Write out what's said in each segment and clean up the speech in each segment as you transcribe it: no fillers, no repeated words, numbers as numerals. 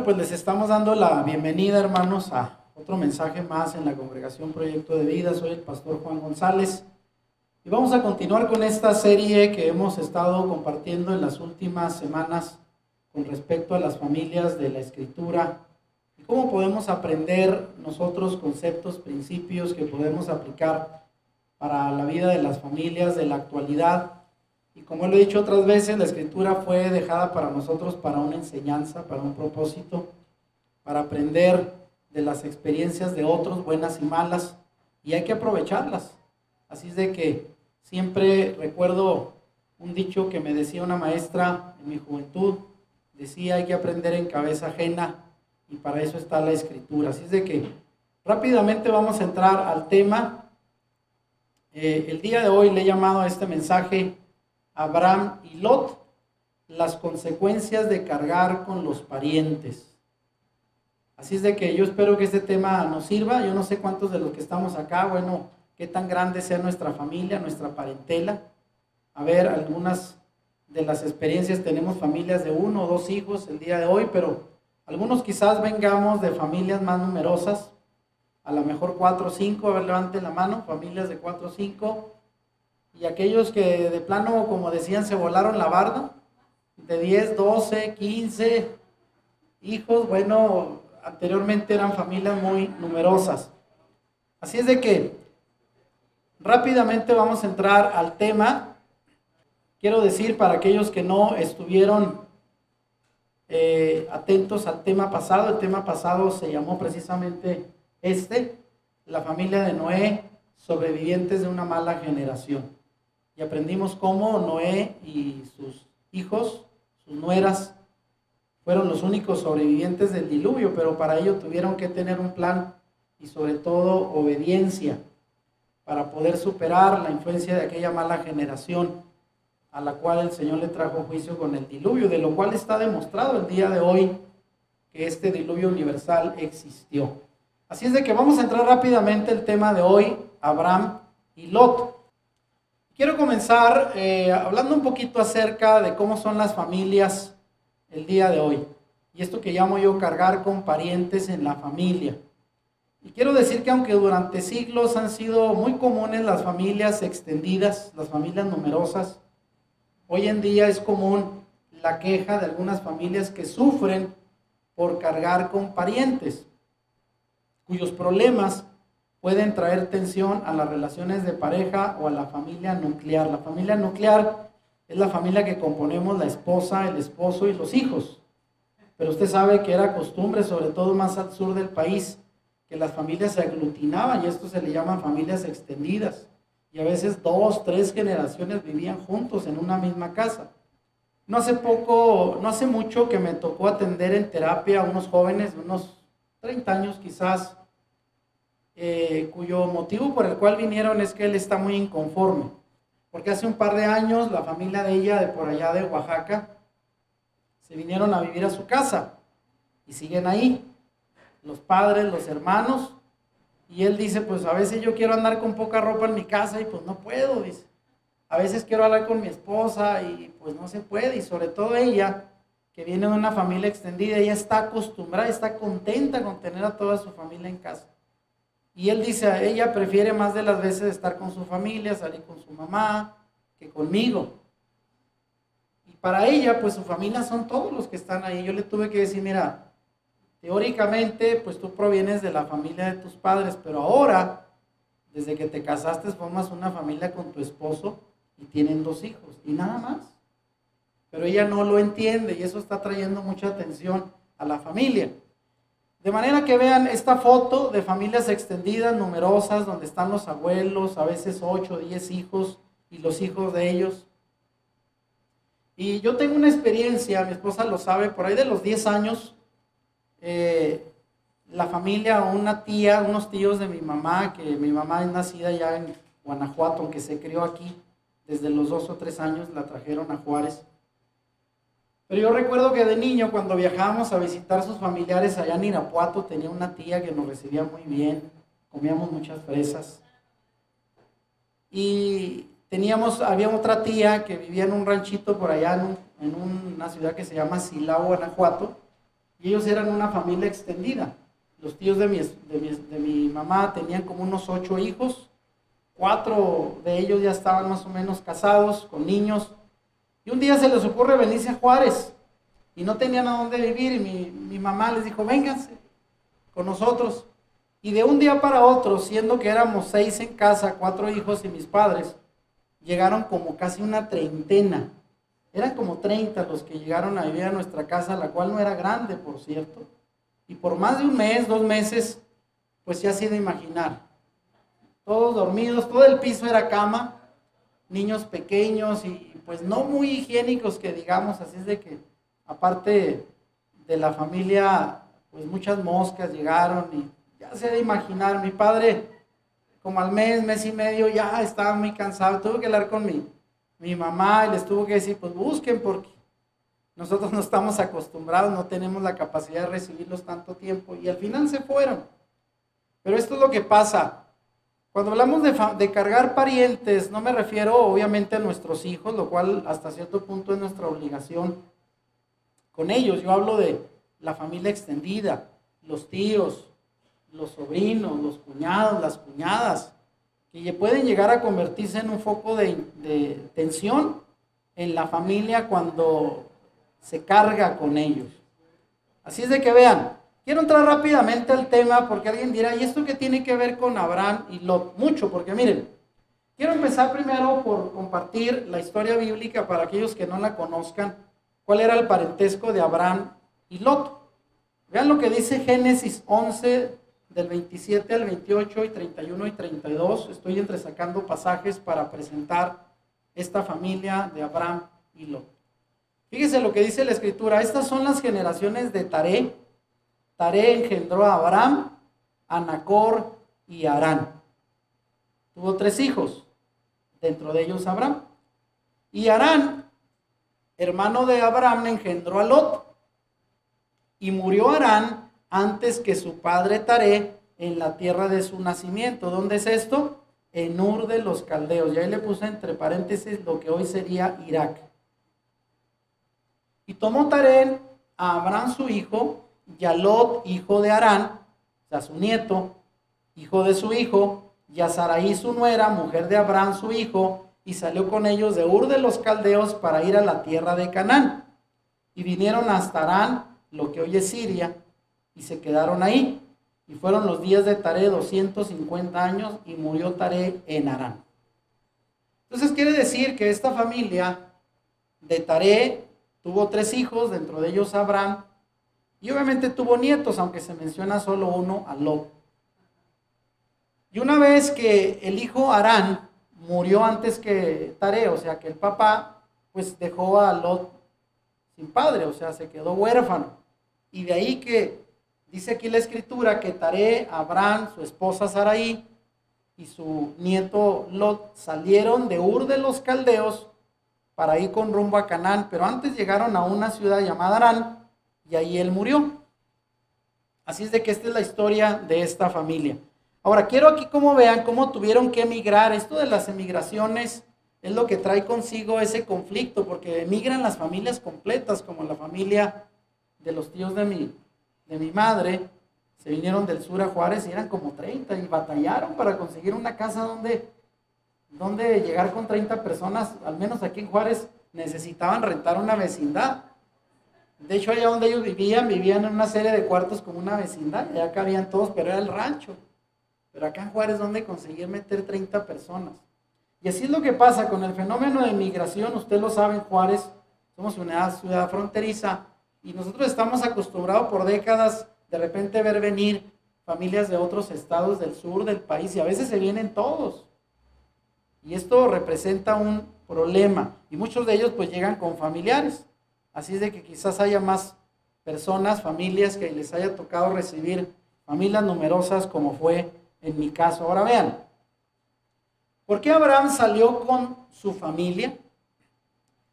pues les estamos dando la bienvenida, hermanos, a otro mensaje más en la Congregación Proyecto de Vida. Soy el pastor Juan González y vamos a continuar con esta serie que hemos estado compartiendo en las últimas semanas con respecto a las familias de la Escritura y cómo podemos aprender nosotros conceptos, principios que podemos aplicar para la vida de las familias de la actualidad. Y como lo he dicho otras veces, la Escritura fue dejada para nosotros para una enseñanza, para un propósito, para aprender de las experiencias de otros, buenas y malas, y hay que aprovecharlas. Así es de que siempre recuerdo un dicho que me decía una maestra en mi juventud, decía: hay que aprender en cabeza ajena, y para eso está la Escritura. Así es de que rápidamente vamos a entrar al tema. El día de hoy le he llamado a este mensaje Abraham y Lot, las consecuencias de cargar con los parientes. Así es de que yo espero que este tema nos sirva. Yo no sé cuántos de los que estamos acá, bueno, qué tan grande sea nuestra familia, nuestra parentela. A ver, algunas de las experiencias, tenemos familias de 1 o 2 hijos el día de hoy, pero algunos quizás vengamos de familias más numerosas, a lo mejor 4 o 5, a ver, levanten la mano, familias de 4 o 5. Y aquellos que de plano, como decían, se volaron la barda, de 10, 12, 15 hijos, bueno, anteriormente eran familias muy numerosas. Así es de que rápidamente vamos a entrar al tema. Quiero decir, para aquellos que no estuvieron atentos al tema pasado, el tema pasado se llamó precisamente la familia de Noé, sobrevivientes de una mala generación. Y aprendimos cómo Noé y sus hijos, sus nueras, fueron los únicos sobrevivientes del diluvio, pero para ello tuvieron que tener un plan y sobre todo obediencia para poder superar la influencia de aquella mala generación a la cual el Señor le trajo juicio con el diluvio, de lo cual está demostrado el día de hoy que este diluvio universal existió. Así es de que vamos a entrar rápidamente al tema de hoy, Abraham y Lot. Quiero comenzar hablando un poquito acerca de cómo son las familias el día de hoy. Y esto que llamo yo cargar con parientes en la familia. Y quiero decir que aunque durante siglos han sido muy comunes las familias extendidas, las familias numerosas, hoy en día es común la queja de algunas familias que sufren por cargar con parientes, cuyos problemas pueden traer tensión a las relaciones de pareja o a la familia nuclear. La familia nuclear es la familia que componemos la esposa, el esposo y los hijos. Pero usted sabe que era costumbre, sobre todo más al sur del país, que las familias se aglutinaban, y esto se le llaman familias extendidas. Y a veces 2, 3 generaciones vivían juntos en una misma casa. No hace mucho que me tocó atender en terapia a unos jóvenes de unos 30 años quizás, cuyo motivo por el cual vinieron es que él está muy inconforme, porque hace un par de años la familia de ella, de por allá de Oaxaca, se vinieron a vivir a su casa y siguen ahí, los padres, los hermanos, y él dice: pues a veces yo quiero andar con poca ropa en mi casa y pues no puedo, dice. A veces quiero hablar con mi esposa y pues no se puede, y sobre todo ella, que viene de una familia extendida, ella está acostumbrada, está contenta con tener a toda su familia en casa. Y él dice, ella prefiere más de las veces estar con su familia, salir con su mamá, que conmigo. Y para ella, pues su familia son todos los que están ahí. Yo le tuve que decir: mira, teóricamente, pues tú provienes de la familia de tus padres, pero ahora, desde que te casaste, formas una familia con tu esposo y tienen 2 hijos, y nada más. Pero ella no lo entiende, y eso está trayendo mucha atención a la familia. De manera que vean esta foto de familias extendidas, numerosas, donde están los abuelos, a veces 8 o 10 hijos, y los hijos de ellos. Y yo tengo una experiencia, mi esposa lo sabe, por ahí de los 10 años, la familia, una tía, unos tíos de mi mamá, que mi mamá es nacida ya en Guanajuato, aunque se crió aquí, desde los 2 o 3 años la trajeron a Juárez. Pero yo recuerdo que de niño, cuando viajábamos a visitar sus familiares allá en Irapuato, tenía una tía que nos recibía muy bien, comíamos muchas fresas. Y había otra tía que vivía en un ranchito por allá en una ciudad que se llama Silao, Guanajuato, y ellos eran una familia extendida. Los tíos de mi mamá tenían como unos 8 hijos, 4 de ellos ya estaban más o menos casados, con niños, y un día se les ocurre venirse a Juárez, y no tenían a dónde vivir, y mi mamá les dijo, vénganse con nosotros. Y de un día para otro, siendo que éramos 6 en casa, 4 hijos y mis padres, llegaron como casi una treintena. Eran como 30 los que llegaron a vivir a nuestra casa, la cual no era grande, por cierto. Y por más de un mes, 2 meses, pues ya se ha de imaginar. Todos dormidos, todo el piso era cama, niños pequeños y pues no muy higiénicos que digamos, así es de que aparte de la familia, pues muchas moscas llegaron y ya se ha de imaginar. Mi padre, como al mes y medio, ya estaba muy cansado, tuve que hablar con mi mamá y les tuvo que decir, pues busquen porque nosotros no estamos acostumbrados, no tenemos la capacidad de recibirlos tanto tiempo y al final se fueron. Pero esto es lo que pasa. Cuando hablamos de cargar parientes, no me refiero obviamente a nuestros hijos, lo cual hasta cierto punto es nuestra obligación con ellos. Yo hablo de la familia extendida, los tíos, los sobrinos, los cuñados, las cuñadas, que pueden llegar a convertirse en un foco de tensión en la familia cuando se carga con ellos. Así es de que vean, quiero entrar rápidamente al tema porque alguien dirá, ¿y esto qué tiene que ver con Abraham y Lot? Mucho, porque miren, quiero empezar primero por compartir la historia bíblica para aquellos que no la conozcan, cuál era el parentesco de Abraham y Lot. Vean lo que dice Génesis 11, del 27 al 28 y 31 y 32. Estoy entresacando pasajes para presentar esta familia de Abraham y Lot. Fíjese lo que dice la escritura. Estas son las generaciones de Taré. Taré engendró a Abraham, a Nacor y a Harán. Tuvo 3 hijos, dentro de ellos Abraham. Y Harán, hermano de Abraham, engendró a Lot. Y murió Harán antes que su padre Taré en la tierra de su nacimiento. ¿Dónde es esto? En Ur de los Caldeos. Y ahí le puse entre paréntesis lo que hoy sería Irak. Y tomó Taré a Abraham su hijo, y a Lot, hijo de Harán, o sea, su nieto, hijo de su hijo, y a Sarai su nuera, mujer de Abraham su hijo, y salió con ellos de Ur de los Caldeos para ir a la tierra de Canaán. Y vinieron hasta Harán, lo que hoy es Siria, y se quedaron ahí. Y fueron los días de Taré 250 años, y murió Taré en Harán. Entonces quiere decir que esta familia de Taré tuvo 3 hijos, dentro de ellos Abraham, y obviamente tuvo nietos, aunque se menciona solo uno, a Lot. Y una vez que el hijo Harán murió antes que Taré, o sea que el papá, pues dejó a Lot sin padre, o sea, se quedó huérfano. Y de ahí que dice aquí la escritura que Taré, Abraham, su esposa Sarai y su nieto Lot salieron de Ur de los Caldeos para ir con rumbo a Canaán, pero antes llegaron a una ciudad llamada Harán y ahí él murió. Así es de que esta es la historia de esta familia. Ahora, quiero aquí como vean cómo tuvieron que emigrar. Esto de las emigraciones es lo que trae consigo ese conflicto, porque emigran las familias completas, como la familia de los tíos de mi madre. Se vinieron del sur a Juárez y eran como 30 y batallaron para conseguir una casa donde llegar con 30 personas. Al menos aquí en Juárez necesitaban rentar una vecindad. De hecho, allá donde ellos vivían en una serie de cuartos como una vecindad, y allá cabían todos, pero era el rancho. Pero acá en Juárez, ¿dónde conseguir meter 30 personas? Y así es lo que pasa con el fenómeno de migración. Usted lo sabe, en Juárez somos una ciudad fronteriza y nosotros estamos acostumbrados por décadas de repente ver venir familias de otros estados del sur del país y a veces se vienen todos. Y esto representa un problema y muchos de ellos pues llegan con familiares. Así es de que quizás haya más personas, familias que les haya tocado recibir familias numerosas como fue en mi caso. Ahora vean, ¿por qué Abraham salió con su familia?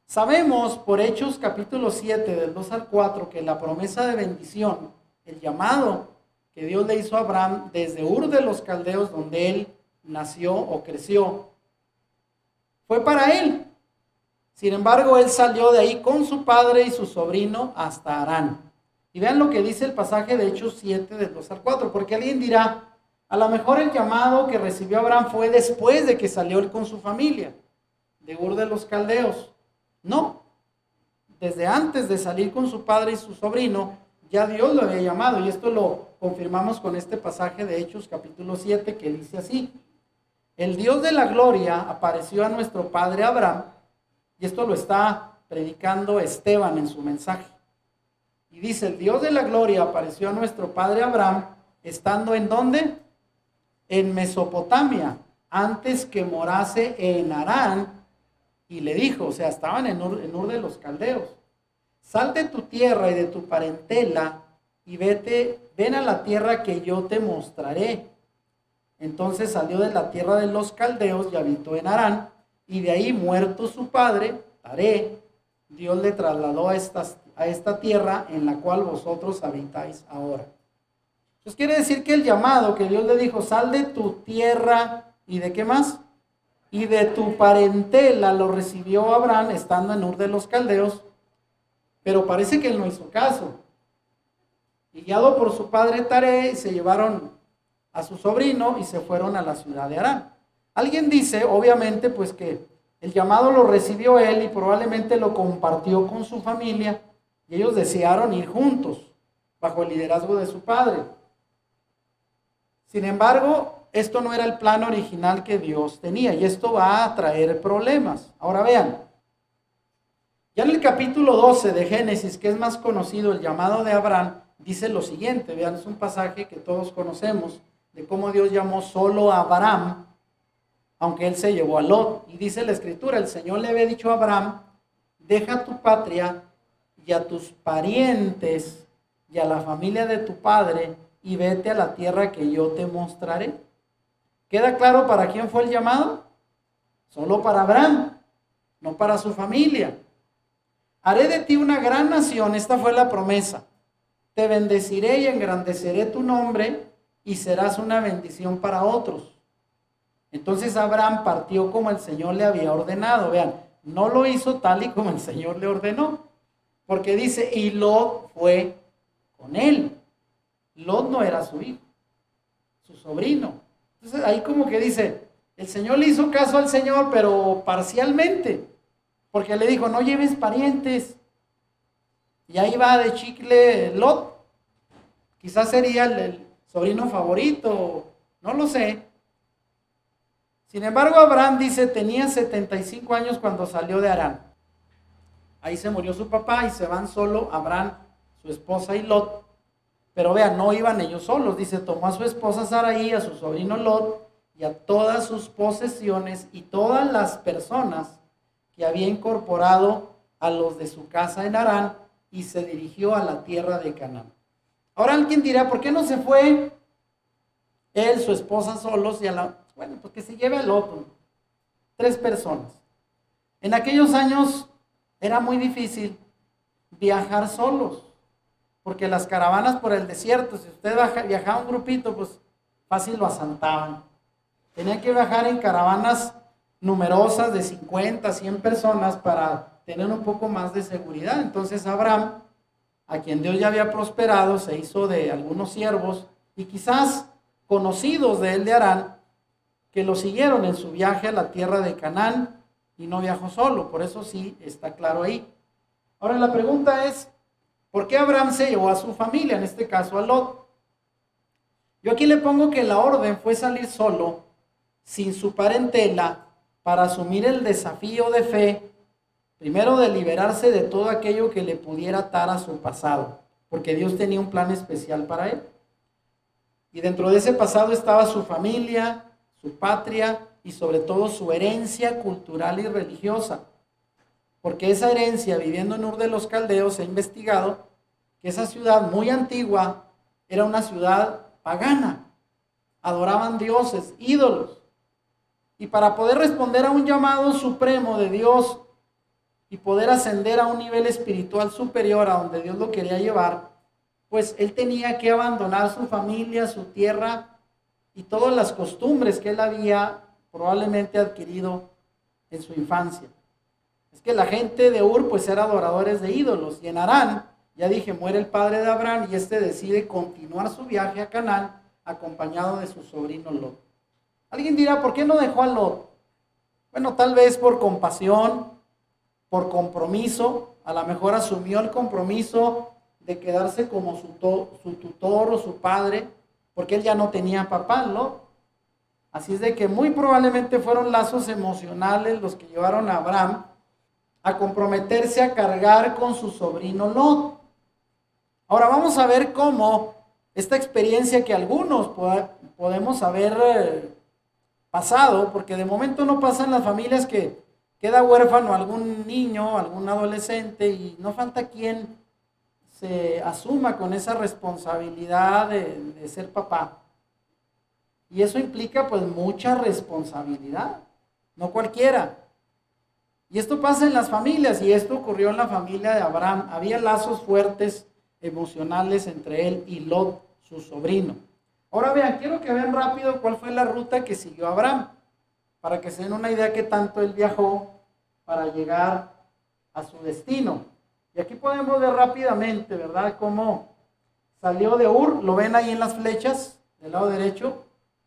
Sabemos por Hechos capítulo 7 del 2 al 4 que la promesa de bendición, el llamado que Dios le hizo a Abraham desde Ur de los Caldeos, donde él nació o creció, fue para él. Sin embargo, él salió de ahí con su padre y su sobrino hasta Harán. Y vean lo que dice el pasaje de Hechos 7, del 2 al 4, porque alguien dirá, a lo mejor el llamado que recibió Abraham fue después de que salió él con su familia, de Ur de los Caldeos. No, desde antes de salir con su padre y su sobrino, ya Dios lo había llamado, y esto lo confirmamos con este pasaje de Hechos capítulo 7, que dice así: el Dios de la gloria apareció a nuestro padre Abraham, y esto lo está predicando Esteban en su mensaje. Y dice, el Dios de la gloria apareció a nuestro padre Abraham, estando ¿en dónde? En Mesopotamia, antes que morase en Harán, y le dijo, o sea, estaban en Ur de los Caldeos, sal de tu tierra y de tu parentela, y ven a la tierra que yo te mostraré. Entonces salió de la tierra de los caldeos y habitó en Harán, y de ahí, muerto su padre, Taré, Dios le trasladó a esta tierra en la cual vosotros habitáis ahora. Entonces quiere decir que el llamado que Dios le dijo, sal de tu tierra, ¿y de qué más? Y de tu parentela, lo recibió Abraham estando en Ur de los Caldeos, pero parece que él no hizo caso. Y guiado por su padre Taré, se llevaron a su sobrino y se fueron a la ciudad de Harán. Alguien dice, obviamente, pues que el llamado lo recibió él y probablemente lo compartió con su familia, y ellos desearon ir juntos, bajo el liderazgo de su padre. Sin embargo, esto no era el plan original que Dios tenía, y esto va a traer problemas. Ahora vean, ya en el capítulo 12 de Génesis, que es más conocido, el llamado de Abraham, dice lo siguiente. Vean, es un pasaje que todos conocemos, de cómo Dios llamó solo a Abraham, aunque él se llevó a Lot. Y dice la escritura, el Señor le había dicho a Abraham, deja tu patria y a tus parientes y a la familia de tu padre y vete a la tierra que yo te mostraré. ¿Queda claro para quién fue el llamado? Solo para Abraham, no para su familia. Haré de ti una gran nación, esta fue la promesa. Te bendeciré y engrandeceré tu nombre y serás una bendición para otros. Entonces Abraham partió como el Señor le había ordenado. Vean, no lo hizo tal y como el Señor le ordenó, porque dice, y Lot fue con él. Lot no era su hijo, su sobrino. Entonces ahí como que dice, el Señor le hizo caso al Señor, pero parcialmente, porque le dijo, no lleves parientes. Y ahí va de chicle Lot. Quizás sería el sobrino favorito, no lo sé. Sin embargo, Abraham dice, tenía 75 años cuando salió de Harán. Ahí se murió su papá y se van solo Abraham, su esposa y Lot. Pero vean, no iban ellos solos. Dice, tomó a su esposa Sarai, a su sobrino Lot y a todas sus posesiones y todas las personas que había incorporado a los de su casa en Harán, y se dirigió a la tierra de Canaán. Ahora alguien dirá, ¿por qué no se fue él, su esposa solos y bueno, pues que se lleve al otro? 3 personas. En aquellos años era muy difícil viajar solos, porque las caravanas por el desierto, si usted viajaba un grupito, pues fácil lo asaltaban. Tenía que viajar en caravanas numerosas de 50, 100 personas para tener un poco más de seguridad. Entonces Abraham, a quien Dios ya había prosperado, se hizo de algunos siervos y quizás conocidos de él de Harán, que lo siguieron en su viaje a la tierra de Canaán, y no viajó solo. Por eso sí está claro ahí. Ahora la pregunta es, ¿por qué Abraham se llevó a su familia, en este caso a Lot? Yo aquí le pongo que la orden fue salir solo, sin su parentela, para asumir el desafío de fe, primero de liberarse de todo aquello que le pudiera atar a su pasado, porque Dios tenía un plan especial para él. Y dentro de ese pasado estaba su familia, su patria y sobre todo su herencia cultural y religiosa. Porque esa herencia, viviendo en Ur de los Caldeos, he investigado que esa ciudad muy antigua era una ciudad pagana. Adoraban dioses, ídolos. Y para poder responder a un llamado supremo de Dios y poder ascender a un nivel espiritual superior a donde Dios lo quería llevar, pues él tenía que abandonar su familia, su tierra y todas las costumbres que él había probablemente adquirido en su infancia. Es que la gente de Ur pues era adoradores de ídolos, y en Harán Ya dije, muere el padre de Abraham y este decide continuar su viaje a Canaán acompañado de su sobrino Lot. Alguien dirá, ¿por qué no dejó a Lot? Bueno, tal vez por compasión, por compromiso, a lo mejor asumió el compromiso de quedarse como su tutor o su padre, porque él ya no tenía papá, ¿no? Así es de que muy probablemente fueron lazos emocionales los que llevaron a Abraham a comprometerse a cargar con su sobrino Lot. Ahora vamos a ver cómo esta experiencia que algunos podemos haber pasado, porque de momento no pasa en las familias que queda huérfano algún niño, algún adolescente y no falta quien se asuma con esa responsabilidad de ser papá. Y eso implica pues mucha responsabilidad, no cualquiera. Y esto pasa en las familias, y esto ocurrió en la familia de Abraham. Había lazos fuertes emocionales entre él y Lot, su sobrino. Ahora vean, quiero que vean rápido cuál fue la ruta que siguió Abraham, para que se den una idea qué tanto él viajó para llegar a su destino. Y aquí podemos ver rápidamente, ¿verdad?, cómo salió de Ur. Lo ven ahí en las flechas, del lado derecho.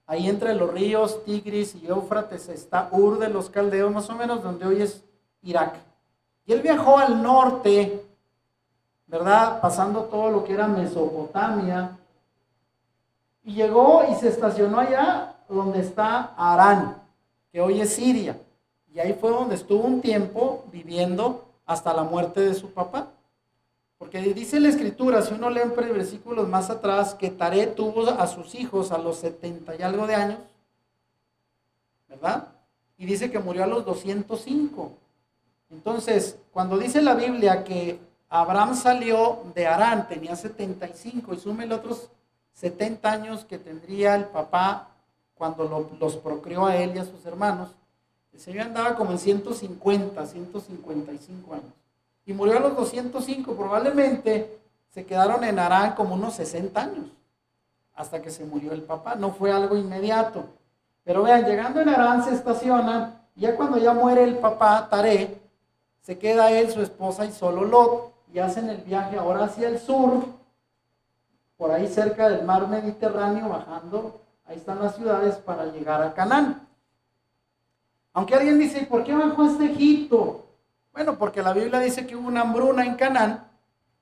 Ahí entre los ríos Tigris y Éufrates está Ur de los Caldeos, más o menos donde hoy es Irak. Y él viajó al norte, ¿verdad?, pasando todo lo que era Mesopotamia, y llegó y se estacionó allá donde está Harán, que hoy es Siria. Y ahí fue donde estuvo un tiempo viviendo hasta la muerte de su papá. Porque dice la escritura, si uno lee en versículos más atrás, que Taré tuvo a sus hijos a los 70 y algo de años, ¿verdad? Y dice que murió a los 205. Entonces, cuando dice la Biblia que Abraham salió de Harán, tenía 75, y súmele otros 70 años que tendría el papá cuando los procreó a él y a sus hermanos, el Señor andaba como en 150, 155 años. Y murió a los 205, probablemente se quedaron en Harán como unos 60 años, hasta que se murió el papá. No fue algo inmediato. Pero vean, llegando en Harán se estacionan, y ya cuando ya muere el papá, Taré, se queda él, su esposa y solo Lot, y hacen el viaje ahora hacia el sur, por ahí cerca del mar Mediterráneo, bajando, ahí están las ciudades para llegar a Canaán. Aunque alguien dice, ¿por qué bajó hasta Egipto? Bueno, porque la Biblia dice que hubo una hambruna en Canaán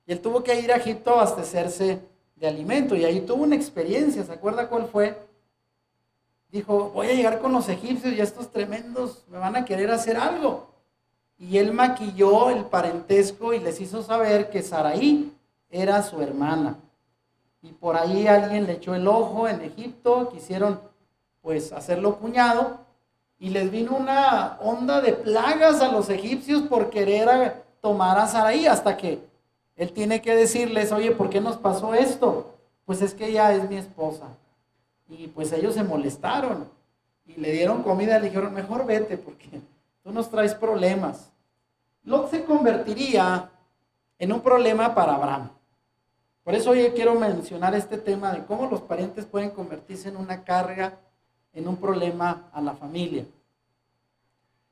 y él tuvo que ir a Egipto a abastecerse de alimento, y ahí tuvo una experiencia. ¿Se acuerda cuál fue? Dijo, voy a llegar con los egipcios y estos tremendos me van a querer hacer algo. Y él maquilló el parentesco y les hizo saber que Saraí era su hermana. Y por ahí alguien le echó el ojo en Egipto, quisieron pues hacerlo cuñado, y les vino una onda de plagas a los egipcios por querer tomar a Saraí, hasta que él tiene que decirles, oye, ¿por qué nos pasó esto? Pues es que ella es mi esposa. Y pues ellos se molestaron y le dieron comida y le dijeron, mejor vete porque tú nos traes problemas. Lot se convertiría en un problema para Abraham. Por eso hoy quiero mencionar este tema de cómo los parientes pueden convertirse en una carga, en un problema a la familia.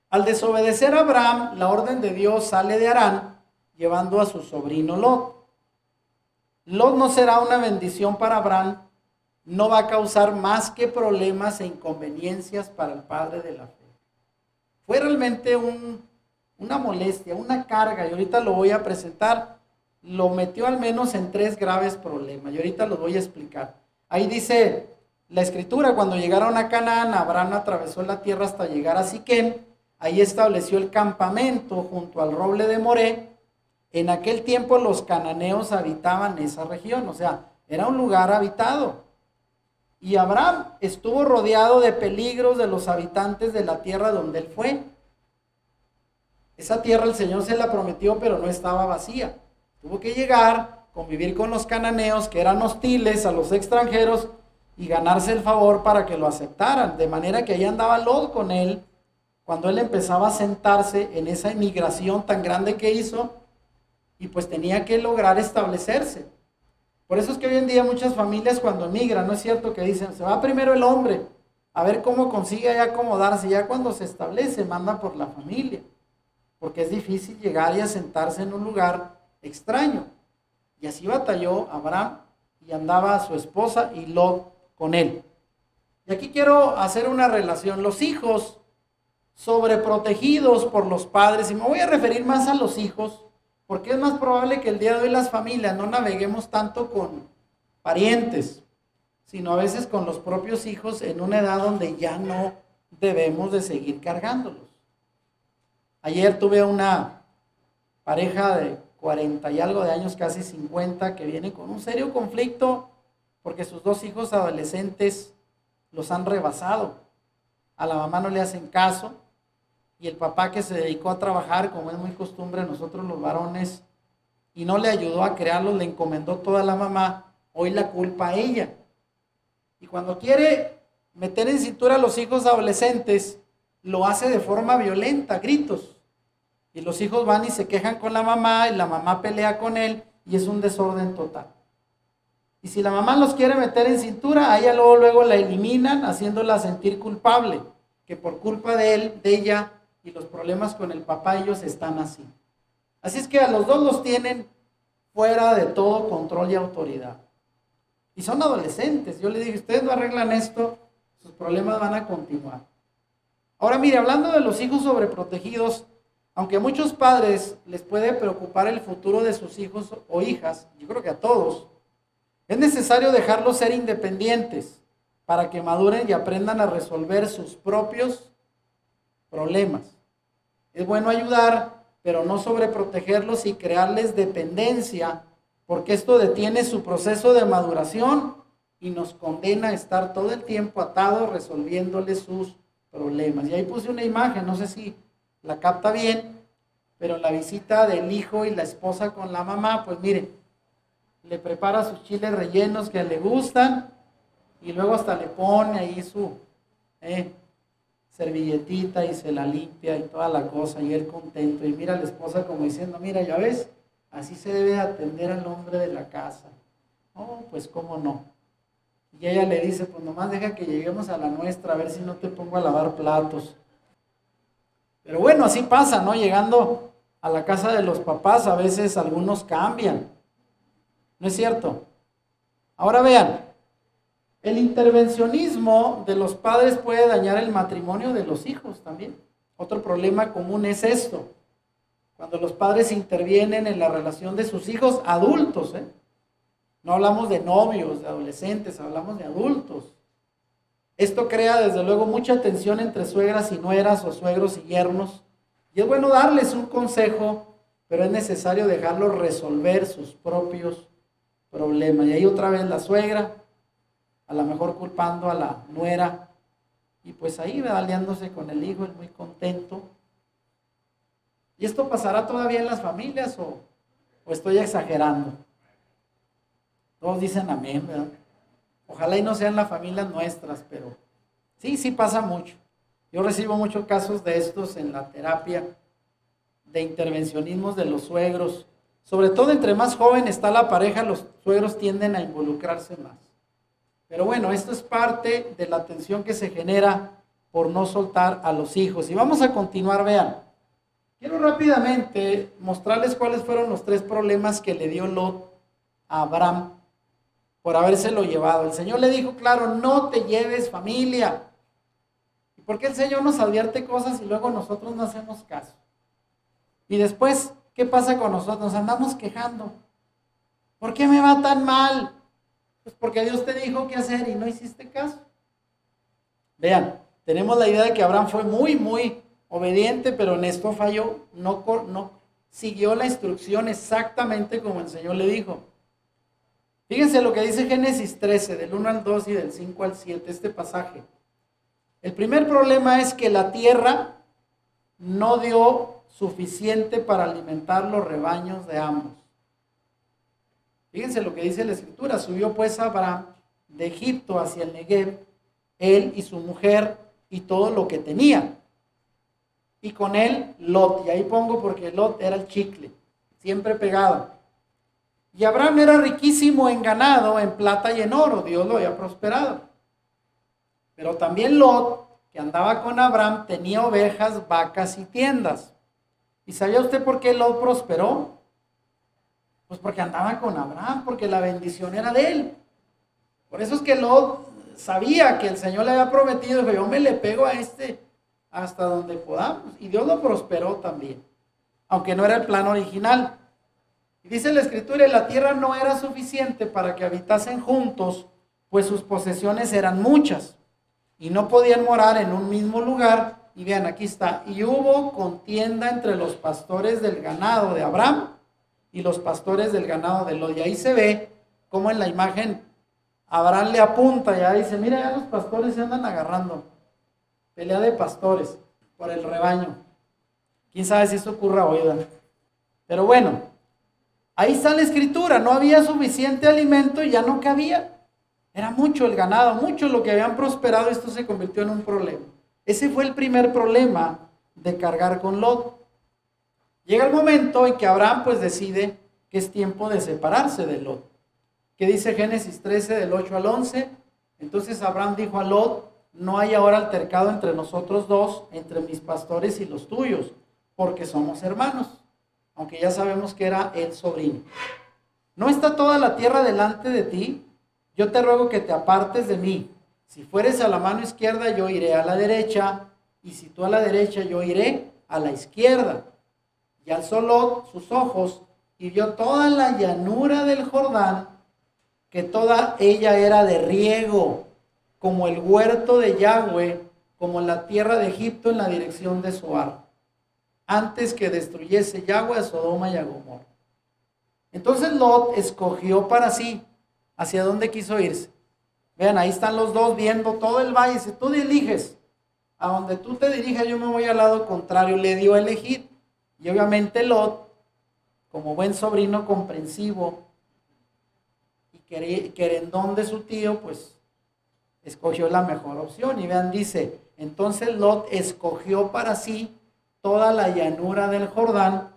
Al desobedecer a Abraham, la orden de Dios sale de Harán, llevando a su sobrino Lot. Lot no será una bendición para Abraham, no va a causar más que problemas e inconveniencias para el padre de la fe. Fue realmente una molestia, una carga, y ahorita lo voy a presentar. Lo metió al menos en 3 graves problemas, y ahorita lo voy a explicar. Ahí dice la escritura, cuando llegaron a Canaán, Abraham atravesó la tierra hasta llegar a Siquem, ahí estableció el campamento junto al roble de Moré. En aquel tiempo los cananeos habitaban esa región, o sea, era un lugar habitado. Y Abraham estuvo rodeado de peligros de los habitantes de la tierra donde él fue. Esa tierra el Señor se la prometió, pero no estaba vacía. Tuvo que llegar, convivir con los cananeos que eran hostiles a los extranjeros y ganarse el favor para que lo aceptaran. De manera que ahí andaba Lot con él cuando él empezaba a sentarse en esa emigración tan grande que hizo, y pues tenía que lograr establecerse. Por eso es que hoy en día muchas familias cuando emigran, ¿no es cierto? Que dicen, se va primero el hombre, a ver cómo consigue ahí acomodarse, ya cuando se establece manda por la familia, porque es difícil llegar y asentarse en un lugar extraño. Y así batalló Abraham y andaba su esposa y Lot con él. Y aquí quiero hacer una relación. Los hijos sobreprotegidos por los padres, y me voy a referir más a los hijos, porque es más probable que el día de hoy las familias no naveguemos tanto con parientes, sino a veces con los propios hijos en una edad donde ya no debemos de seguir cargándolos. Ayer tuve una pareja de 40 y algo de años, casi 50, que viene con un serio conflicto porque sus dos hijos adolescentes los han rebasado. A la mamá no le hacen caso y el papá, que se dedicó a trabajar, como es muy costumbre nosotros los varones, y no le ayudó a crearlos, le encomendó toda a la mamá, hoy la culpa a ella. Y cuando quiere meter en cintura a los hijos adolescentes, lo hace de forma violenta, gritos. Y los hijos van y se quejan con la mamá y la mamá pelea con él y es un desorden total. Y si la mamá los quiere meter en cintura, a ella luego la eliminan haciéndola sentir culpable, que por culpa de él, de ella y los problemas con el papá ellos están así. Así es que a los dos los tienen fuera de todo control y autoridad. Y son adolescentes. Yo le dije, ustedes no arreglan esto, sus problemas van a continuar. Ahora mire, hablando de los hijos sobreprotegidos, aunque a muchos padres les puede preocupar el futuro de sus hijos o hijas, yo creo que a todos, es necesario dejarlos ser independientes para que maduren y aprendan a resolver sus propios problemas. Es bueno ayudar, pero no sobreprotegerlos y crearles dependencia, porque esto detiene su proceso de maduración y nos condena a estar todo el tiempo atados resolviéndoles sus problemas. Y ahí puse una imagen, no sé si la capta bien, pero la visita del hijo y la esposa con la mamá, pues mire, le prepara sus chiles rellenos que le gustan y luego hasta le pone ahí su servilletita y se la limpia y toda la cosa y él contento. Y mira a la esposa como diciendo, mira, ya ves, así se debe atender al hombre de la casa. Oh, pues cómo no. Y ella le dice, pues nomás deja que lleguemos a la nuestra, a ver si no te pongo a lavar platos. Pero bueno, así pasa, ¿no? Llegando a la casa de los papás, a veces algunos cambian. ¿No es cierto? Ahora vean, el intervencionismo de los padres puede dañar el matrimonio de los hijos también. Otro problema común es esto. Cuando los padres intervienen en la relación de sus hijos adultos, no hablamos de novios, de adolescentes, hablamos de adultos. Esto crea desde luego mucha tensión entre suegras y nueras o suegros y yernos. Y es bueno darles un consejo, pero es necesario dejarlos resolver sus propios problemas. Y ahí otra vez la suegra, a lo mejor culpando a la nuera, y pues ahí va aliándose con el hijo, él muy contento. ¿Y esto pasará todavía en las familias o estoy exagerando? Todos dicen amén, ¿verdad? Ojalá y no sean las familias nuestras, pero sí pasa mucho. Yo recibo muchos casos de estos en la terapia, de intervencionismos de los suegros. Sobre todo entre más joven está la pareja, los suegros tienden a involucrarse más. Pero bueno, esto es parte de la tensión que se genera por no soltar a los hijos. Y vamos a continuar, vean. Quiero rápidamente mostrarles cuáles fueron los 3 problemas que le dio Lot a Abraham por habérselo llevado. El Señor le dijo, claro, no te lleves familia. ¿Y por qué el Señor nos advierte cosas y luego nosotros no hacemos caso? Y después, ¿qué pasa con nosotros? Nos andamos quejando. ¿Por qué me va tan mal? Pues porque Dios te dijo qué hacer y no hiciste caso. Vean, tenemos la idea de que Abraham fue muy obediente, pero en esto falló. No siguió la instrucción exactamente como el Señor le dijo. Fíjense lo que dice Génesis 13, del 1 al 2 y del 5 al 7, este pasaje. El primer problema es que la tierra no dio suficiente para alimentar los rebaños de ambos. Fíjense lo que dice la Escritura. Subió pues Abraham de Egipto hacia el Negev, él y su mujer y todo lo que tenía. Y con él Lot, y ahí pongo porque Lot era el chicle, siempre pegado. Y Abraham era riquísimo en ganado, en plata y en oro, Dios lo había prosperado. Pero también Lot, que andaba con Abraham, tenía ovejas, vacas y tiendas. ¿Y sabía usted por qué Lot prosperó? Pues porque andaba con Abraham, porque la bendición era de él. Por eso es que Lot sabía que el Señor le había prometido, dijo, yo me le pego a este hasta donde podamos. Y Dios lo prosperó también, aunque no era el plan original. Y dice la Escritura, y la tierra no era suficiente para que habitasen juntos, pues sus posesiones eran muchas, y no podían morar en un mismo lugar. Y vean, aquí está, y hubo contienda entre los pastores del ganado de Abraham y los pastores del ganado de Lot. Y ahí se ve como en la imagen Abraham le apunta, ya dice, mira, ya los pastores se andan agarrando. Pelea de pastores por el rebaño. Quién sabe si eso ocurra hoy, ¿verdad? Pero bueno, ahí está la Escritura, no había suficiente alimento y ya no cabía. Era mucho el ganado, mucho lo que habían prosperado, esto se convirtió en un problema. Ese fue el primer problema de cargar con Lot. Llega el momento en que Abraham pues decide que es tiempo de separarse de Lot. ¿Qué dice Génesis 13 del 8 al 11? Entonces Abraham dijo a Lot, no hay ahora altercado entre nosotros dos, entre mis pastores y los tuyos, porque somos hermanos, aunque ya sabemos que era el sobrino. ¿No está toda la tierra delante de ti? Yo te ruego que te apartes de mí. Si fueres a la mano izquierda, yo iré a la derecha, y si tú a la derecha, yo iré a la izquierda. Y alzó Lot sus ojos y vio toda la llanura del Jordán, que toda ella era de riego, como el huerto de Yahweh, como la tierra de Egipto en la dirección de Zoar, antes que destruyese Yahweh a Sodoma y a Gomorra. Entonces Lot escogió para sí hacia dónde quiso irse. Vean, ahí están los dos viendo todo el valle. Si tú eliges a donde tú te dirijas, yo me voy al lado contrario. Le dio a elegir. Y obviamente Lot, como buen sobrino comprensivo y querendón de su tío, pues escogió la mejor opción. Y vean, dice, entonces Lot escogió para sí toda la llanura del Jordán,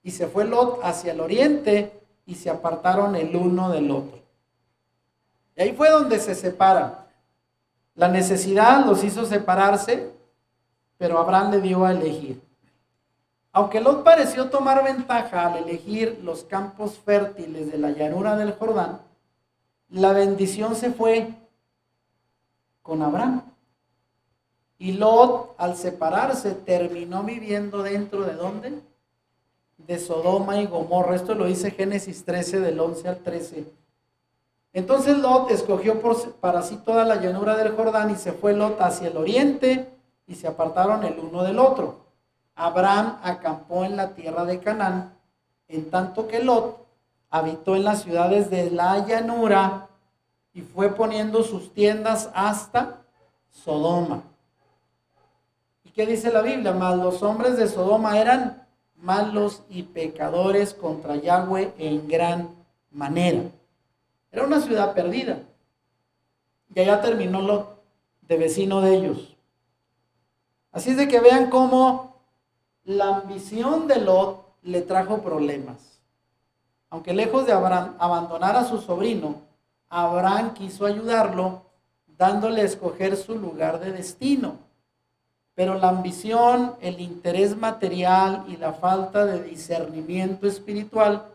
y se fue Lot hacia el oriente, y se apartaron el uno del otro. Y ahí fue donde se separan. La necesidad los hizo separarse, pero Abraham le dio a elegir. Aunque Lot pareció tomar ventaja al elegir los campos fértiles de la llanura del Jordán, la bendición se fue con Abraham. Y Lot, al separarse, terminó viviendo dentro de ¿dónde? De Sodoma y Gomorra. Esto lo dice Génesis 13 del 11 al 13. Entonces Lot escogió para sí toda la llanura del Jordán, y se fue Lot hacia el oriente, y se apartaron el uno del otro. Abraham acampó en la tierra de Canaán, en tanto que Lot habitó en las ciudades de la llanura, y fue poniendo sus tiendas hasta Sodoma. ¿Y qué dice la Biblia? Mas los hombres de Sodoma eran malos y pecadores contra Yahweh en gran manera. Era una ciudad perdida. Y allá terminó Lot de vecino de ellos. Así es de que vean cómo la ambición de Lot le trajo problemas. Aunque lejos de Abraham abandonar a su sobrino, Abraham quiso ayudarlo, dándole a escoger su lugar de destino. Pero la ambición, el interés material y la falta de discernimiento espiritual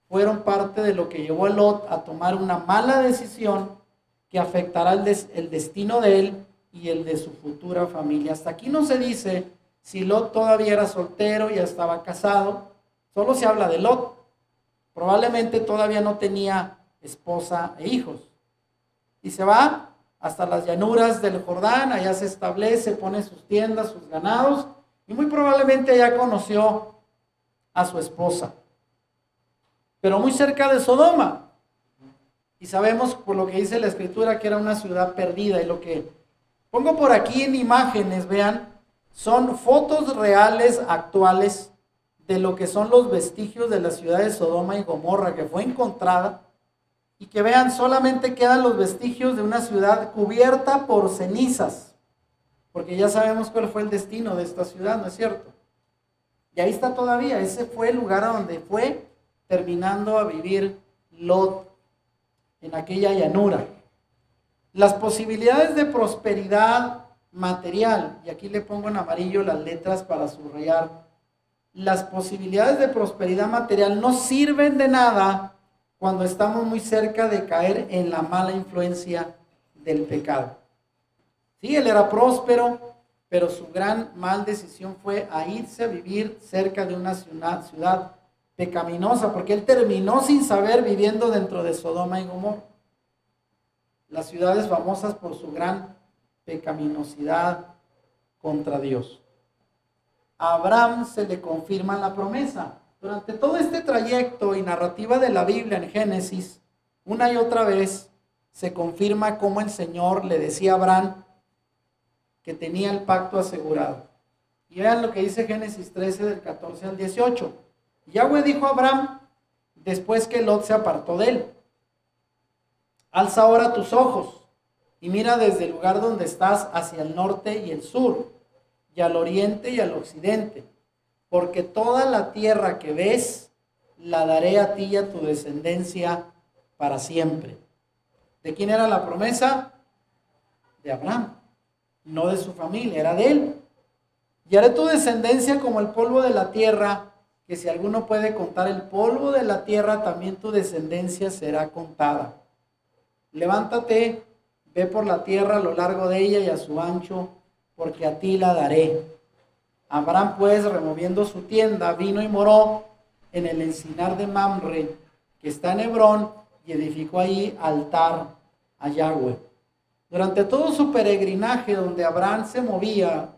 fueron parte de lo que llevó a Lot a tomar una mala decisión que afectará el destino de él y el de su futura familia. Hasta aquí no se dice si Lot todavía era soltero, ya estaba casado, solo se habla de Lot. Probablemente todavía no tenía esposa e hijos. Y se va hasta las llanuras del Jordán, allá se establece, pone sus tiendas, sus ganados, y muy probablemente allá conoció a su esposa. Pero muy cerca de Sodoma. Y sabemos por lo que dice la Escritura que era una ciudad perdida. Y lo que pongo por aquí en imágenes, vean, son fotos reales, actuales, de lo que son los vestigios de la ciudad de Sodoma y Gomorra, que fue encontrada. Y que vean, solamente quedan los vestigios de una ciudad cubierta por cenizas. Porque ya sabemos cuál fue el destino de esta ciudad, ¿no es cierto? Y ahí está todavía, ese fue el lugar a donde fue terminando a vivir Lot, en aquella llanura. Las posibilidades de prosperidad material, y aquí le pongo en amarillo las letras para subrayar, las posibilidades de prosperidad material no sirven de nada cuando estamos muy cerca de caer en la mala influencia del pecado. Sí, él era próspero, pero su gran mal decisión fue a irse a vivir cerca de una ciudad pecaminosa, porque él terminó sin saber viviendo dentro de Sodoma y Gomorra, las ciudades famosas por su gran pecaminosidad contra Dios. A Abraham se le confirma la promesa. Durante todo este trayecto y narrativa de la Biblia en Génesis, una y otra vez se confirma cómo el Señor le decía a Abraham que tenía el pacto asegurado. Y vean lo que dice Génesis 13 del 14 al 18. Yahweh dijo a Abraham, después que Lot se apartó de él: alza ahora tus ojos y mira desde el lugar donde estás hacia el norte y el sur, y al oriente y al occidente, porque toda la tierra que ves la daré a ti y a tu descendencia para siempre. ¿De quién era la promesa? De Abraham, no de su familia, era de él. Y haré tu descendencia como el polvo de la tierra, que si alguno puede contar el polvo de la tierra, también tu descendencia será contada. Levántate, ve por la tierra a lo largo de ella y a su ancho, porque a ti la daré. Abraham pues, removiendo su tienda, vino y moró en el encinar de Mamre, que está en Hebrón, y edificó ahí altar a Yahweh. Durante todo su peregrinaje, donde Abraham se movía,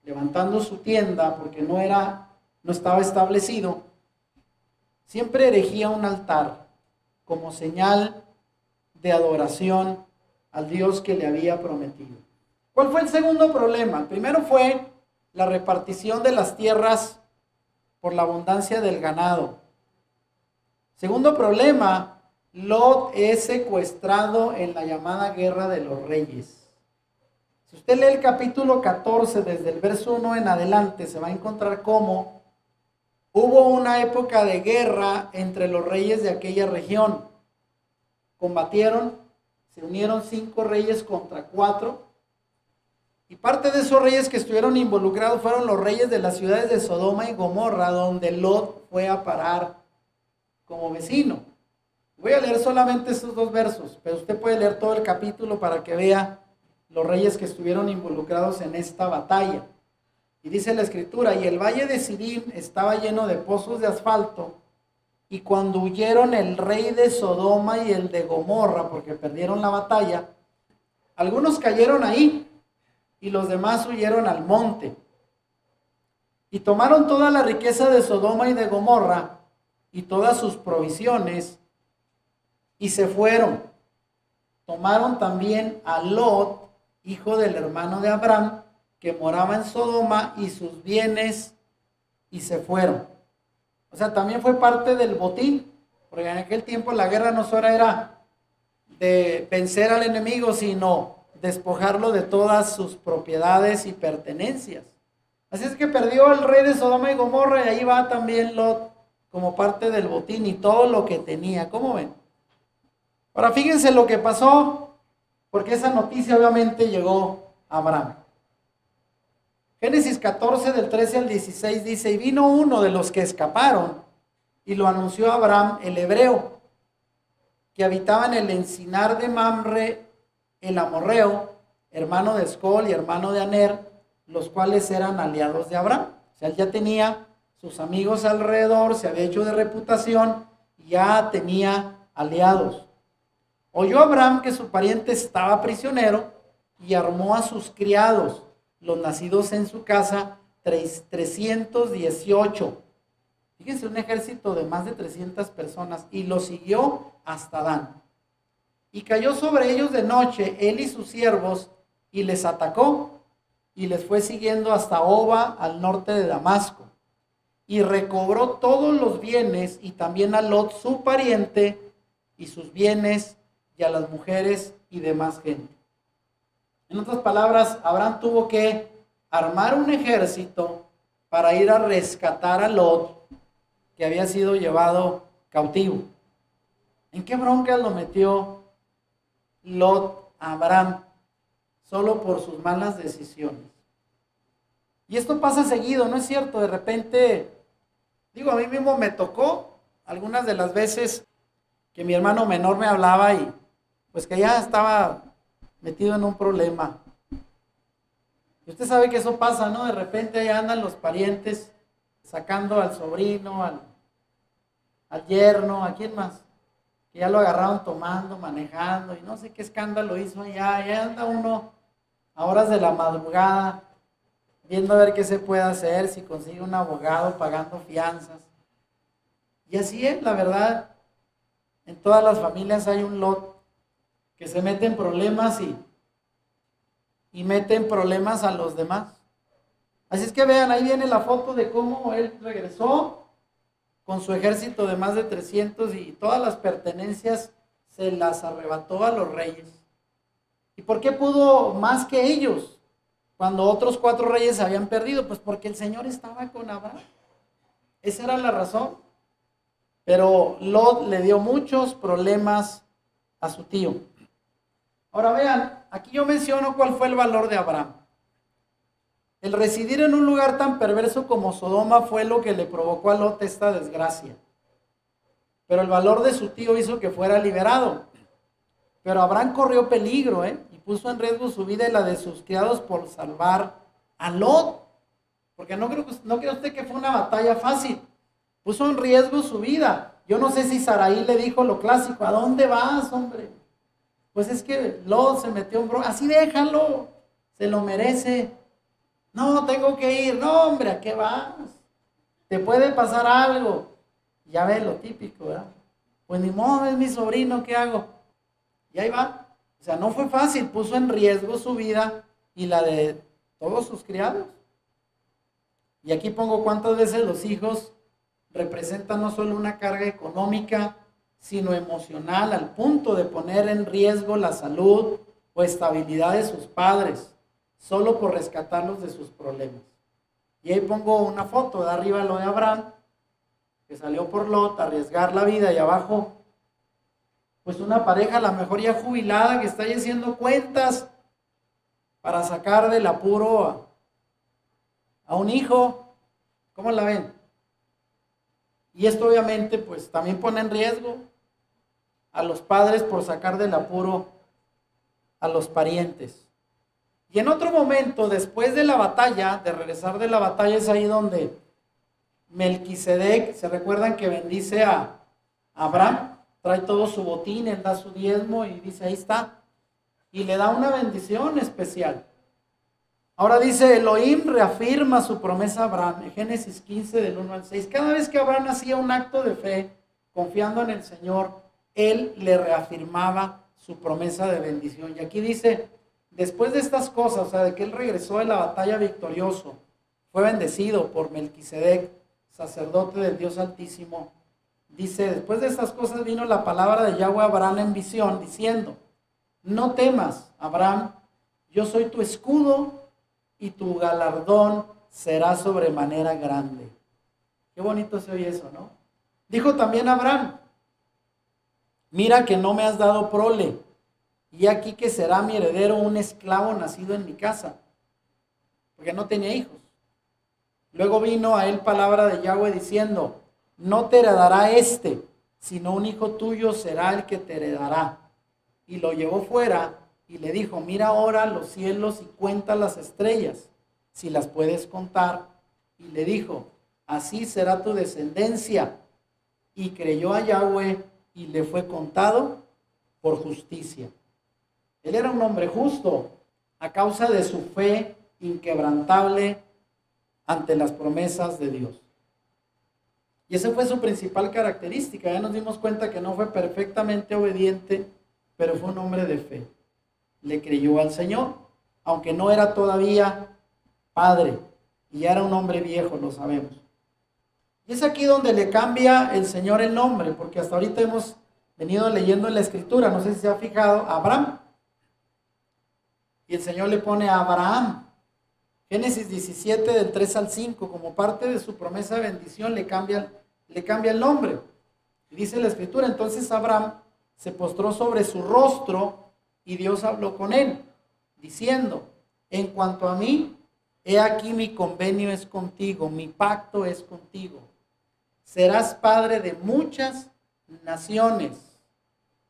levantando su tienda, porque no estaba establecido, siempre erigía un altar como señal de adoración al Dios que le había prometido. ¿Cuál fue el segundo problema? El primero fue la repartición de las tierras por la abundancia del ganado. Segundo problema, Lot es secuestrado en la llamada Guerra de los Reyes. Si usted lee el capítulo 14, desde el verso 1 en adelante, se va a encontrar cómo hubo una época de guerra entre los reyes de aquella región. Combatieron, se unieron 5 reyes contra 4, y parte de esos reyes que estuvieron involucrados fueron los reyes de las ciudades de Sodoma y Gomorra, donde Lot fue a parar como vecino. Voy a leer solamente estos 2 versos, pero usted puede leer todo el capítulo para que vea los reyes que estuvieron involucrados en esta batalla. Y dice la escritura: y el valle de Sidim estaba lleno de pozos de asfalto, y cuando huyeron el rey de Sodoma y el de Gomorra, porque perdieron la batalla, algunos cayeron ahí, y los demás huyeron al monte. Y tomaron toda la riqueza de Sodoma y de Gomorra, y todas sus provisiones, y se fueron. Tomaron también a Lot, hijo del hermano de Abraham, que moraba en Sodoma, y sus bienes, y se fueron. O sea, también fue parte del botín, porque en aquel tiempo la guerra no solo era de vencer al enemigo, sino despojarlo de todas sus propiedades y pertenencias. Así es que perdió el rey de Sodoma y Gomorra, y ahí va también Lot como parte del botín y todo lo que tenía. ¿Cómo ven? Ahora fíjense lo que pasó, porque esa noticia obviamente llegó a Abraham. Génesis 14 del 13 al 16 dice: y vino uno de los que escaparon y lo anunció a Abraham el hebreo, que habitaba en el encinar de Mamre el amorreo, hermano de Escol y hermano de Aner, los cuales eran aliados de Abraham. O sea, él ya tenía sus amigos alrededor, se había hecho de reputación, ya tenía aliados. Oyó Abraham que su pariente estaba prisionero y armó a sus criados, los nacidos en su casa, 318. Fíjense, un ejército de más de 300 personas, y los siguió hasta Dan. Y cayó sobre ellos de noche, él y sus siervos, y les atacó, y les fue siguiendo hasta Oba, al norte de Damasco. Y recobró todos los bienes, y también a Lot su pariente, y sus bienes, y a las mujeres y demás gente. En otras palabras, Abraham tuvo que armar un ejército para ir a rescatar a Lot, que había sido llevado cautivo. ¿En qué broncas lo metió Lot a Abraham? Solo por sus malas decisiones. Y esto pasa seguido, ¿no es cierto? De repente Digo, a mí mismo me tocó algunas de las veces que mi hermano menor me hablaba y pues que ya estaba metido en un problema. Y usted sabe que eso pasa, ¿no? De repente ahí andan los parientes sacando al sobrino, al yerno, ¿a quién más? Que ya lo agarraron tomando, manejando y no sé qué escándalo hizo allá. Ya anda uno a horas de la madrugada viendo a ver qué se puede hacer, si consigue un abogado pagando fianzas. Y así es, la verdad, en todas las familias hay un lot que se mete en problemas y mete en problemas a los demás. Así es que vean, ahí viene la foto de cómo él regresó con su ejército de más de 300 y todas las pertenencias se las arrebató a los reyes. ¿Y por qué pudo más que ellos cuando otros 4 reyes habían perdido? Pues porque el Señor estaba con Abraham. Esa era la razón. Pero Lot le dio muchos problemas a su tío. Ahora vean, aquí yo menciono cuál fue el valor de Abraham. El residir en un lugar tan perverso como Sodoma fue lo que le provocó a Lot esta desgracia. Pero el valor de su tío hizo que fuera liberado. Pero Abraham corrió peligro, y puso en riesgo su vida y la de sus criados por salvar a Lot. Porque no cree usted que fue una batalla fácil. Puso en riesgo su vida. Yo no sé si Saraí le dijo lo clásico, ¿a dónde vas, hombre? Pues es que Lot se metió en bronca. Así déjalo, se lo merece. No, tengo que ir. No, hombre, ¿a qué vas? Te puede pasar algo. Ya ves lo típico, ¿verdad? Pues ni modo, es mi sobrino, ¿qué hago? Y ahí va. O sea, no fue fácil, puso en riesgo su vida y la de todos sus criados. Y aquí pongo cuántas veces los hijos representan no solo una carga económica, sino emocional, al punto de poner en riesgo la salud o estabilidad de sus padres, solo por rescatarlos de sus problemas. Y ahí pongo una foto de arriba lo de Abraham, que salió por Lot a arriesgar la vida, y abajo pues una pareja, a lo mejor ya jubilada, que está ahí haciendo cuentas para sacar del apuro a un hijo. ¿Cómo la ven? Y esto obviamente pues también pone en riesgo a los padres por sacar del apuro a los parientes. Y en otro momento, después de la batalla, de regresar de la batalla, es ahí donde Melquisedec, ¿se recuerdan que bendice a Abraham? Trae todo su botín, él da su diezmo y dice, ahí está. Y le da una bendición especial. Ahora dice, Elohim reafirma su promesa a Abraham, en Génesis 15 del 1 al 6. Cada vez que Abraham hacía un acto de fe, confiando en el Señor, él le reafirmaba su promesa de bendición. Y aquí dice, después de estas cosas, o sea, de que él regresó de la batalla victorioso, fue bendecido por Melquisedec, sacerdote del Dios Altísimo. Dice, después de estas cosas vino la palabra de Yahweh a Abraham en visión, diciendo, no temas, Abraham, yo soy tu escudo y tu galardón será sobremanera grande. Qué bonito se oye eso, ¿no? Dijo también Abraham, mira que no me has dado prole, y aquí que será mi heredero un esclavo nacido en mi casa, porque no tenía hijos. Luego vino a él palabra de Yahweh diciendo, no te heredará sino un hijo tuyo será el que te heredará. Y lo llevó fuera y le dijo, mira ahora los cielos y cuenta las estrellas, si las puedes contar. Y le dijo, así será tu descendencia. Y creyó a Yahweh y le fue contado por justicia. Él era un hombre justo a causa de su fe inquebrantable ante las promesas de Dios. Y esa fue su principal característica. Ya nos dimos cuenta que no fue perfectamente obediente, pero fue un hombre de fe. Le creyó al Señor, aunque no era todavía padre, y ya era un hombre viejo, lo sabemos. Y es aquí donde le cambia el Señor el nombre, porque hasta ahorita hemos venido leyendo en la Escritura, no sé si se ha fijado, Abraham. Y el Señor le pone a Abraham. Génesis 17 del 3 al 5, como parte de su promesa de bendición, le cambia el nombre. Y dice la Escritura, entonces Abraham se postró sobre su rostro y Dios habló con él, diciendo, en cuanto a mí, he aquí mi convenio es contigo, mi pacto es contigo. serás padre de muchas naciones.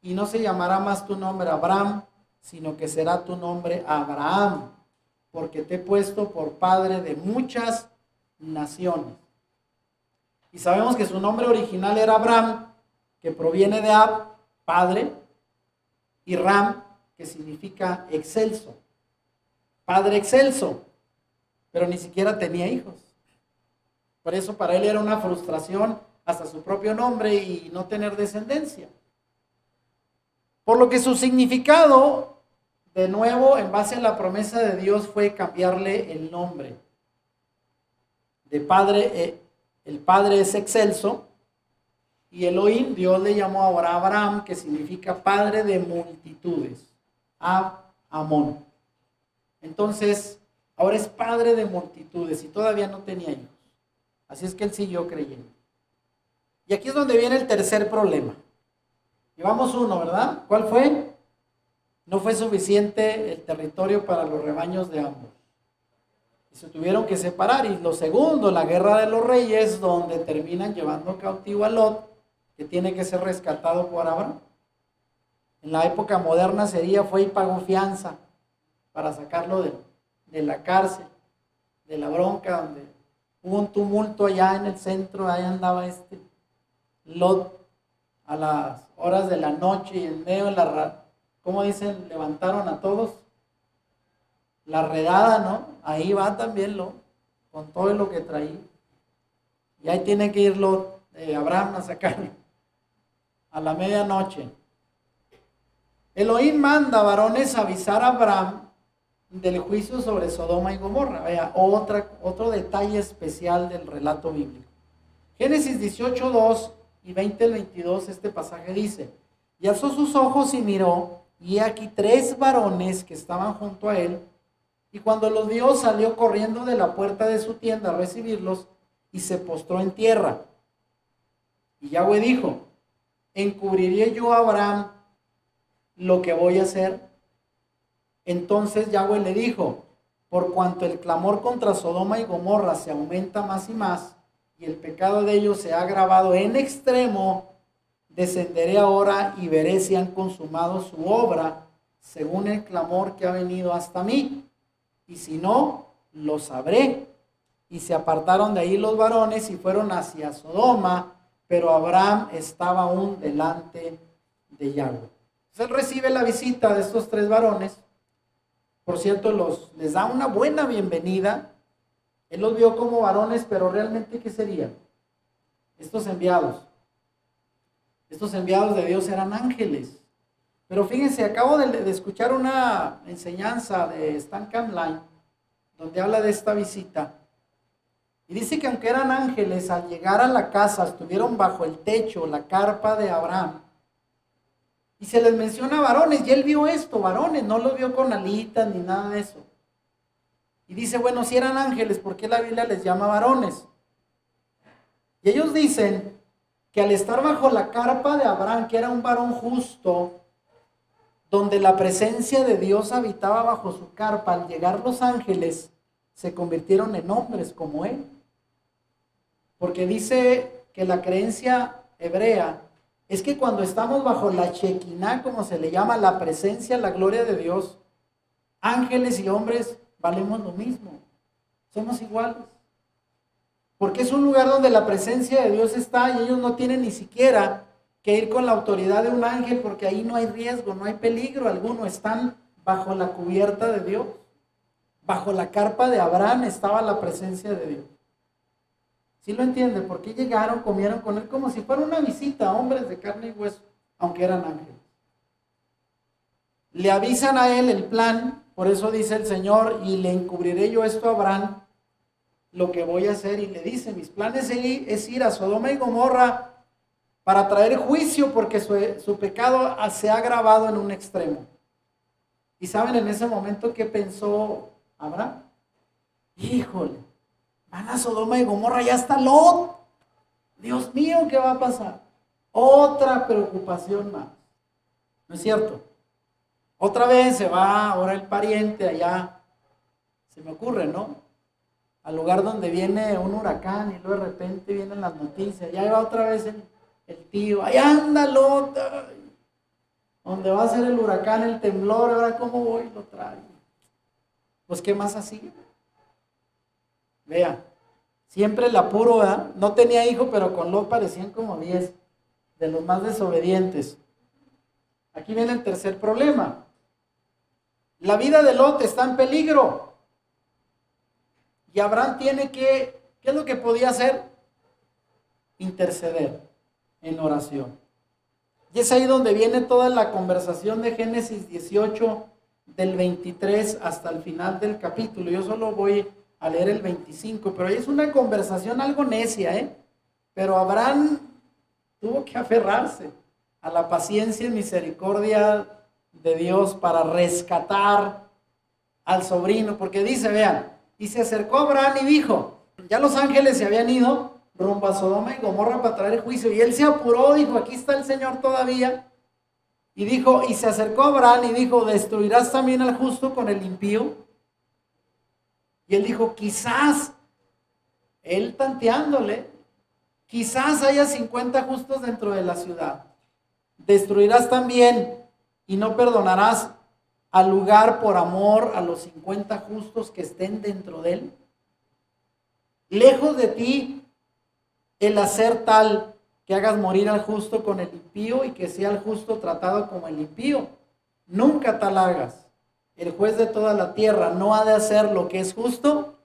Y no se llamará más tu nombre Abraham, sino que será tu nombre Abraham, porque te he puesto por padre de muchas naciones. Y sabemos que su nombre original era Abraham, que proviene de Ab, padre, y Ram, que significa excelso, padre excelso, pero ni siquiera tenía hijos. Por eso para él era una frustración hasta su propio nombre y no tener descendencia. Por lo que su significado, de nuevo, en base a la promesa de Dios, fue cambiarle el nombre. De padre, el padre es excelso, y Elohim, Dios le llamó ahora a Abraham, que significa padre de multitudes. Amón. Entonces, ahora es padre de multitudes y todavía no tenía hijos. Así es que él siguió creyendo. Y aquí es donde viene el tercer problema. Llevamos uno, ¿verdad? ¿Cuál fue? No fue suficiente el territorio para los rebaños de ambos. Y se tuvieron que separar. Y lo segundo, la guerra de los reyes, donde terminan llevando cautivo a Lot, que tiene que ser rescatado por Abraham. En la época moderna fue y pagó fianza para sacarlo de la cárcel, de la bronca, donde hubo un tumulto allá en el centro, ahí andaba Lot a las horas de la noche y en medio de ¿cómo dicen? Levantaron a todos. La redada, ¿no? Ahí va también Lot, con todo lo que traía. Y ahí tiene que ir Lot, Abraham a sacarlo a la medianoche. Elohim manda, varones, a avisar a Abraham del juicio sobre Sodoma y Gomorra. Vaya, otro detalle especial del relato bíblico. Génesis 18:2 y 20:22, este pasaje dice: y alzó sus ojos y miró, y aquí 3 varones que estaban junto a él, y cuando los vio salió corriendo de la puerta de su tienda a recibirlos, y se postró en tierra. Y Yahweh dijo: ¿encubriré yo a Abraham lo que voy a hacer? Entonces Yahweh le dijo: por cuanto el clamor contra Sodoma y Gomorra se aumenta más y más, y el pecado de ellos se ha agravado en extremo, descenderé ahora y veré si han consumado su obra según el clamor que ha venido hasta mí, y si no, lo sabré. Y se apartaron de ahí los varones y fueron hacia Sodoma, pero Abraham estaba aún delante de Yahweh. Entonces él recibe la visita de estos 3 varones. Por cierto, les da una buena bienvenida. Él los vio como varones, pero realmente, ¿qué serían? Estos enviados de Dios eran ángeles. Pero fíjense, acabo de escuchar una enseñanza de Stan Camline, donde habla de esta visita. Y dice que aunque eran ángeles, al llegar a la casa, estuvieron bajo el techo, la carpa de Abraham. Y se les menciona varones, y él vio esto, varones, no los vio con alitas ni nada de eso. Y dice, bueno, si eran ángeles, ¿por qué la Biblia les llama varones? Y ellos dicen que al estar bajo la carpa de Abraham, que era un varón justo, donde la presencia de Dios habitaba bajo su carpa, al llegar los ángeles, se convirtieron en hombres como él. Porque dice que la creencia hebrea es que cuando estamos bajo la Shekinah, como se le llama, la presencia, la gloria de Dios, ángeles y hombres valemos lo mismo, somos iguales. Porque es un lugar donde la presencia de Dios está y ellos no tienen ni siquiera que ir con la autoridad de un ángel, porque ahí no hay riesgo, no hay peligro alguno, están bajo la cubierta de Dios. Bajo la carpa de Abraham estaba la presencia de Dios. ¿Sí lo entiende? Porque llegaron, comieron con él como si fuera una visita a hombres de carne y hueso, aunque eran ángeles. Le avisan a él el plan, por eso dice el Señor, y le encubriré yo esto a Abraham, lo que voy a hacer. Y le dice, mis planes es ir a Sodoma y Gomorra para traer juicio, porque su pecado se ha agravado en un extremo. ¿Y saben en ese momento qué pensó Abraham? Híjole, van a Sodoma y Gomorra, ya está Lot. Dios mío, ¿qué va a pasar? Otra preocupación más. ¿No es cierto? Otra vez se va ahora el pariente allá, se me ocurre, ¿no? al lugar donde viene un huracán y luego de repente vienen las noticias, ya va otra vez el tío, ahí anda Lot, donde va a ser el huracán, el temblor, ahora cómo voy, lo traigo. Pues qué más así. Vea, siempre el apuro, ¿verdad? No tenía hijo, pero con Lot parecían como 10, de los más desobedientes. Aquí viene el tercer problema. La vida de Lot está en peligro. Y Abraham tiene que, ¿qué es lo que podía hacer? Interceder en oración. Y es ahí donde viene toda la conversación de Génesis 18, del 23 hasta el final del capítulo. Yo solo voy a leer el 25, pero es una conversación algo necia, Pero Abraham tuvo que aferrarse a la paciencia y misericordia de Dios para rescatar al sobrino, porque dice, vean, y se acercó Abraham y dijo, ya los ángeles se habían ido rumbo a Sodoma y Gomorra para traer juicio, y él se apuró, dijo, aquí está el Señor todavía, y dijo, y se acercó Abraham y dijo, ¿destruirás también al justo con el impío? Y él dijo, quizás, él tanteándole, quizás haya 50 justos dentro de la ciudad. ¿Destruirás también y no perdonarás al lugar por amor a los 50 justos que estén dentro de él? Lejos de ti el hacer tal que hagas morir al justo con el impío y que sea el justo tratado como el impío. Nunca tal hagas. El juez de toda la tierra no ha de hacer lo que es justo.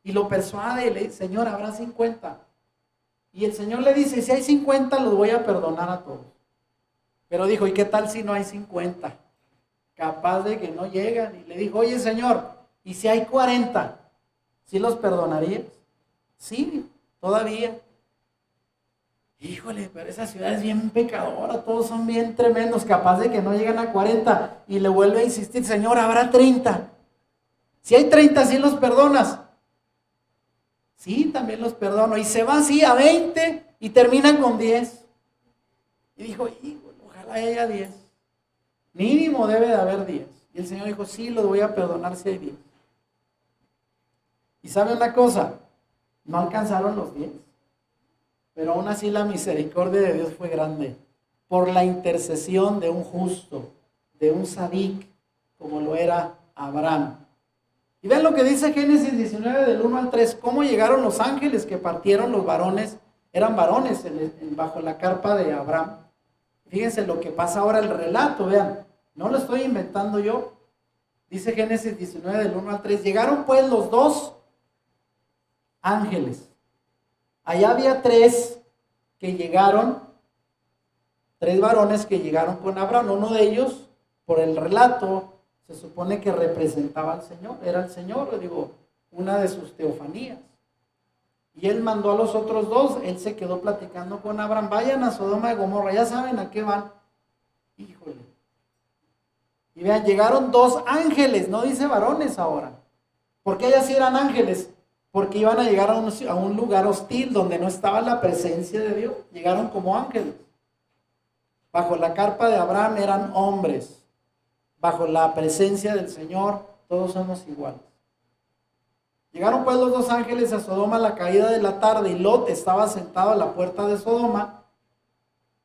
Y lo persuade y le dice, Señor, habrá 50. Y el Señor le dice, si hay 50 los voy a perdonar a todos. Pero dijo, ¿y qué tal si no hay 50? Capaz de que no llegan. Y le dijo, oye Señor, ¿y si hay 40? ¿Sí los perdonarías? Sí, todavía. Híjole, pero esa ciudad es bien pecadora, todos son bien tremendos, capaz de que no llegan a 40. Y le vuelve a insistir, Señor, habrá 30. Si hay 30, ¿sí los perdonas? Sí, también los perdono. Y se va así a 20 y termina con 10. Y dijo, híjole, ojalá haya 10. Mínimo debe de haber 10. Y el Señor dijo, sí, los voy a perdonar si hay 10. Y ¿sabe una cosa? No alcanzaron los 10. Pero aún así la misericordia de Dios fue grande. Por la intercesión de un justo, de un sadik, como lo era Abraham. Y vean lo que dice Génesis 19 del 1 al 3. Cómo llegaron los ángeles que partieron los varones. Eran varones bajo la carpa de Abraham. Fíjense lo que pasa ahora el relato, vean. No lo estoy inventando yo. Dice Génesis 19 del 1 al 3. Llegaron pues los dos ángeles. Allá había 3 que llegaron. 3 varones que llegaron con Abraham. Uno de ellos, por el relato, se supone que representaba al Señor. Era el Señor, digo, una de sus teofanías. Y él mandó a los otros 2, él se quedó platicando con Abraham, vayan a Sodoma y Gomorra, ya saben a qué van. Híjole. Y vean, llegaron 2 ángeles, no dice varones ahora. ¿Por qué ellas sí eran ángeles? Porque iban a llegar a un lugar hostil donde no estaba la presencia de Dios. Llegaron como ángeles. Bajo la carpa de Abraham eran hombres. Bajo la presencia del Señor todos somos iguales. Llegaron pues los 2 ángeles a Sodoma a la caída de la tarde y Lot estaba sentado a la puerta de Sodoma.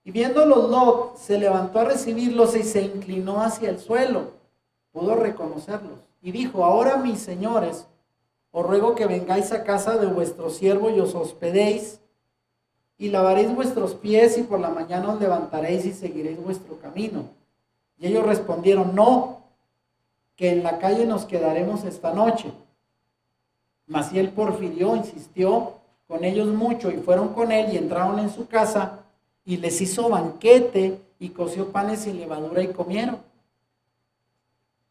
Y viéndolos Lot se levantó a recibirlos y se inclinó hacia el suelo. Pudo reconocerlos. Y dijo, ahora mis señores, os ruego que vengáis a casa de vuestro siervo y os hospedéis y lavaréis vuestros pies y por la mañana os levantaréis y seguiréis vuestro camino. Y ellos respondieron, no, que en la calle nos quedaremos esta noche. Mas él porfirió, insistió con ellos mucho y fueron con él y entraron en su casa y les hizo banquete y coció panes sin levadura y comieron.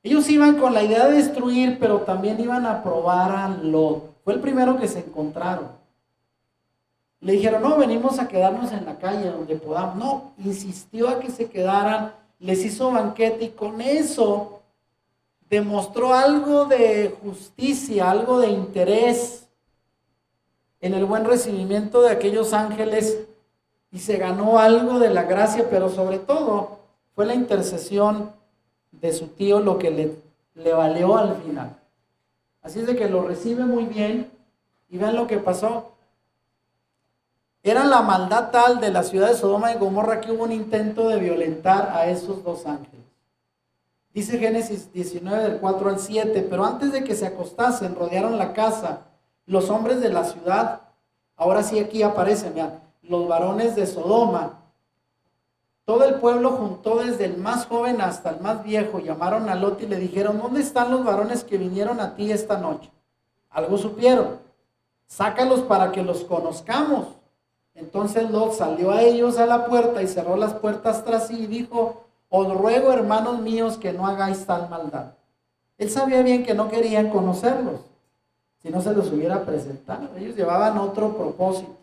Ellos iban con la idea de destruir, pero también iban a probar a Lot. Fue el primero que se encontraron. Le dijeron, no, venimos a quedarnos en la calle donde podamos. No, insistió a que se quedaran, les hizo banquete y con eso demostró algo de justicia, algo de interés en el buen recibimiento de aquellos ángeles y se ganó algo de la gracia, pero sobre todo fue la intercesión de su tío lo que le valió al final. Así es de que lo recibe muy bien Y vean lo que pasó. Era la maldad tal de la ciudad de Sodoma y Gomorra que hubo un intento de violentar a esos dos ángeles. Dice Génesis 19 del 4 al 7, pero antes de que se acostasen, rodearon la casa los hombres de la ciudad. Ahora sí aquí aparecen, vean, los varones de Sodoma. Todo el pueblo juntó desde el más joven hasta el más viejo, llamaron a Lot y le dijeron, ¿dónde están los varones que vinieron a ti esta noche? Algo supieron, sácalos para que los conozcamos. Entonces Lot salió a ellos a la puerta y cerró las puertas tras sí y dijo, os ruego, hermanos míos, que no hagáis tal maldad. Él sabía bien que no querían conocerlos, si no se los hubiera presentado. Ellos llevaban otro propósito,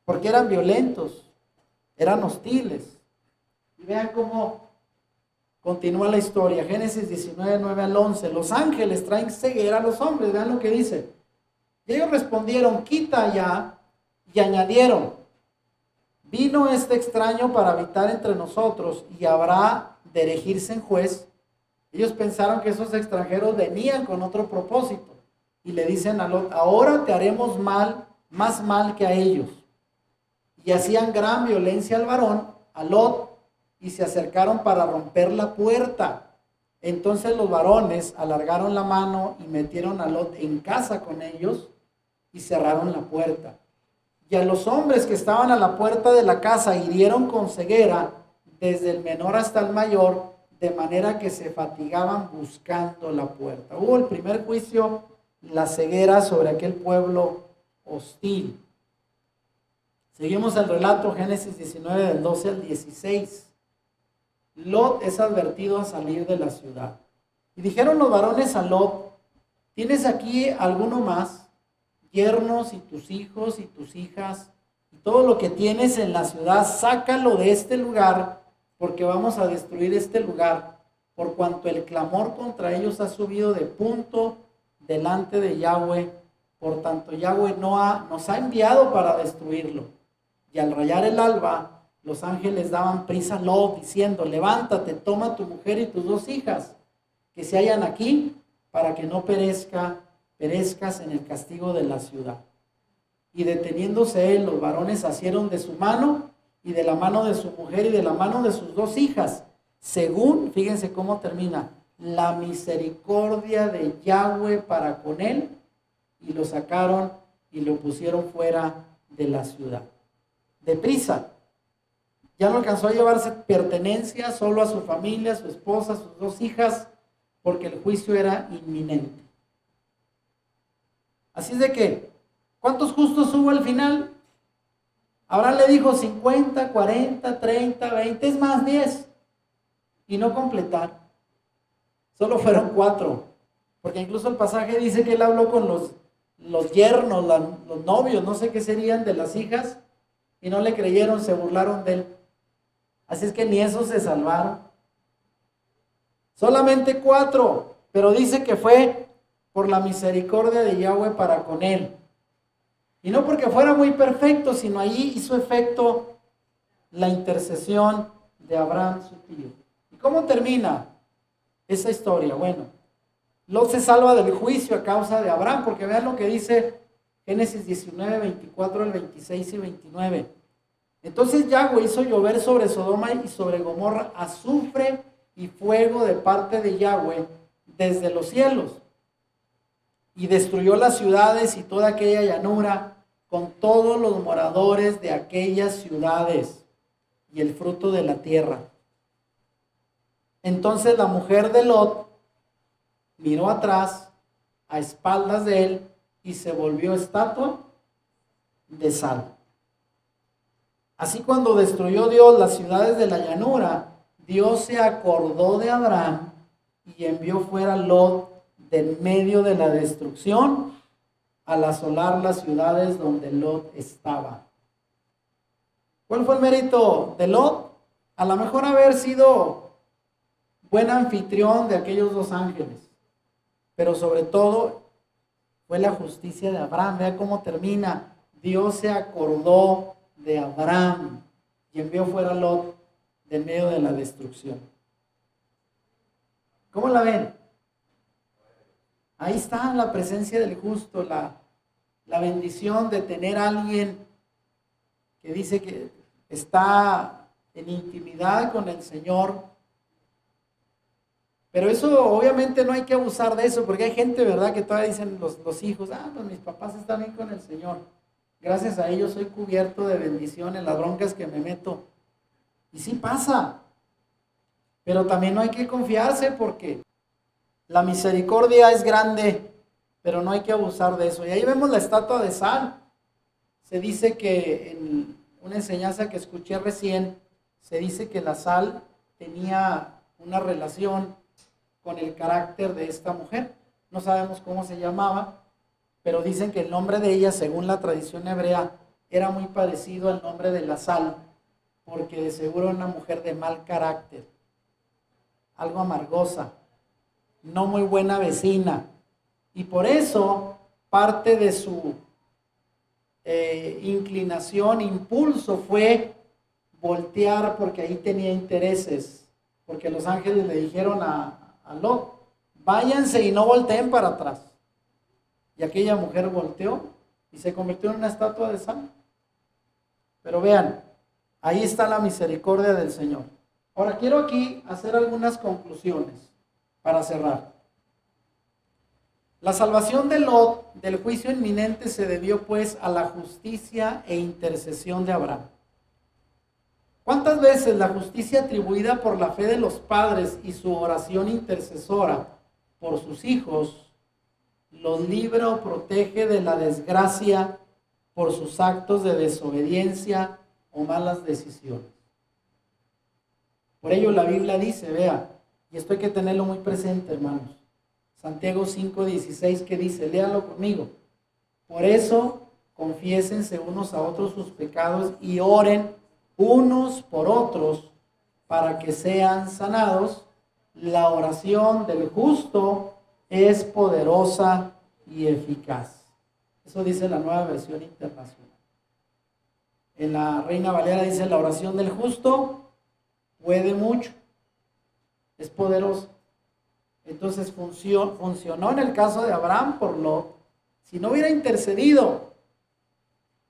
porque eran violentos, eran hostiles. Y vean cómo continúa la historia. Génesis 19, 9 al 11. Los ángeles traen ceguera a los hombres. Vean lo que dice. Y ellos respondieron, quita ya, y añadieron, vino este extraño para habitar entre nosotros y habrá de erigirse en juez. Ellos pensaron que esos extranjeros venían con otro propósito. Y le dicen a Lot, ahora te haremos mal, más mal que a ellos. Y hacían gran violencia al varón, a Lot, y se acercaron para romper la puerta. Entonces los varones alargaron la mano y metieron a Lot en casa con ellos y cerraron la puerta. Y a los hombres que estaban a la puerta de la casa hirieron con ceguera, desde el menor hasta el mayor, de manera que se fatigaban buscando la puerta. Hubo el primer juicio, la ceguera sobre aquel pueblo hostil. Seguimos el relato, Génesis 19, del 12 al 16. Lot es advertido a salir de la ciudad. Y dijeron los varones a Lot, ¿tienes aquí alguno más? Yernos y tus hijos y tus hijas, y todo lo que tienes en la ciudad, sácalo de este lugar, porque vamos a destruir este lugar, por cuanto el clamor contra ellos ha subido de punto delante de Yahweh, por tanto Yahweh nos ha enviado para destruirlo. Y al rayar el alba, los ángeles daban prisa a Lot, diciendo, levántate, toma tu mujer y tus dos hijas, que se hallan aquí, para que no perezcas en el castigo de la ciudad. Y deteniéndose él, los varones asieron de su mano, y de la mano de su mujer, y de la mano de sus dos hijas, según, fíjense cómo termina, la misericordia de Yahweh para con él, y lo sacaron y lo pusieron fuera de la ciudad. Deprisa. Ya no alcanzó a llevarse pertenencia, solo a su familia, a su esposa, a sus dos hijas, porque el juicio era inminente. Así es de que, ¿cuántos justos hubo al final? Abraham le dijo 50, 40, 30, 20, es más 10. Y no completar. Solo fueron 4. Porque incluso el pasaje dice que él habló con los yernos, los novios, no sé qué serían de las hijas, y no le creyeron, se burlaron de él. Así es que ni esos se salvaron. Solamente 4, pero dice que fue por la misericordia de Yahweh para con él. Y no porque fuera muy perfecto, sino allí hizo efecto la intercesión de Abraham, su tío. ¿Y cómo termina esa historia? Bueno, Lot se salva del juicio a causa de Abraham, porque vean lo que dice Génesis 19, 24 al 26 y 29. Entonces Yahweh hizo llover sobre Sodoma y sobre Gomorra azufre y fuego de parte de Yahweh desde los cielos. Y destruyó las ciudades y toda aquella llanura con todos los moradores de aquellas ciudades y el fruto de la tierra. Entonces la mujer de Lot miró atrás, a espaldas de él, y se volvió estatua de sal. Así cuando destruyó Dios las ciudades de la llanura, Dios se acordó de Abraham y envió fuera a Lot del medio de la destrucción al asolar las ciudades donde Lot estaba. ¿Cuál fue el mérito de Lot? A lo mejor haber sido buen anfitrión de aquellos dos ángeles, pero sobre todo fue la justicia de Abraham. Vea cómo termina. Dios se acordó de Abraham y envió fuera a Lot del medio de la destrucción. ¿Cómo la ven? Ahí está la presencia del justo, la bendición de tener a alguien que dice que está en intimidad con el Señor. Pero eso obviamente no hay que abusar de eso, porque hay gente, ¿verdad?, que todavía dicen los hijos, pues mis papás están bien con el Señor. Gracias a ellos soy cubierto de bendición en las broncas que me meto. Y sí pasa. Pero también no hay que confiarse, porque la misericordia es grande, pero no hay que abusar de eso. Y ahí vemos la estatua de sal. Se dice que en una enseñanza que escuché recién, se dice que la sal tenía una relación con el carácter de esta mujer. No sabemos cómo se llamaba, pero dicen que el nombre de ella, según la tradición hebrea, era muy parecido al nombre de la sal, porque de seguro era una mujer de mal carácter, algo amargosa, no muy buena vecina, y por eso parte de su inclinación, impulso fue voltear, porque ahí tenía intereses, porque los ángeles le dijeron a Lot, váyanse y no volteen para atrás. Y aquella mujer volteó y se convirtió en una estatua de sal. Pero vean, ahí está la misericordia del Señor. Ahora quiero aquí hacer algunas conclusiones para cerrar. La salvación de Lot del juicio inminente se debió pues a la justicia e intercesión de Abraham. ¿Cuántas veces la justicia atribuida por la fe de los padres y su oración intercesora por sus hijos los libra o protege de la desgracia por sus actos de desobediencia o malas decisiones? Por ello la Biblia dice, vea, y esto hay que tenerlo muy presente, hermanos, Santiago 5:16, que dice, léalo conmigo, por eso confiésense unos a otros sus pecados y oren unos por otros para que sean sanados. La oración del justo es poderosa y eficaz. Eso dice la Nueva Versión Internacional. En la Reina Valera dice, la oración del justo puede mucho, es poderosa. Entonces funcionó en el caso de Abraham por Lot. Si no hubiera intercedido,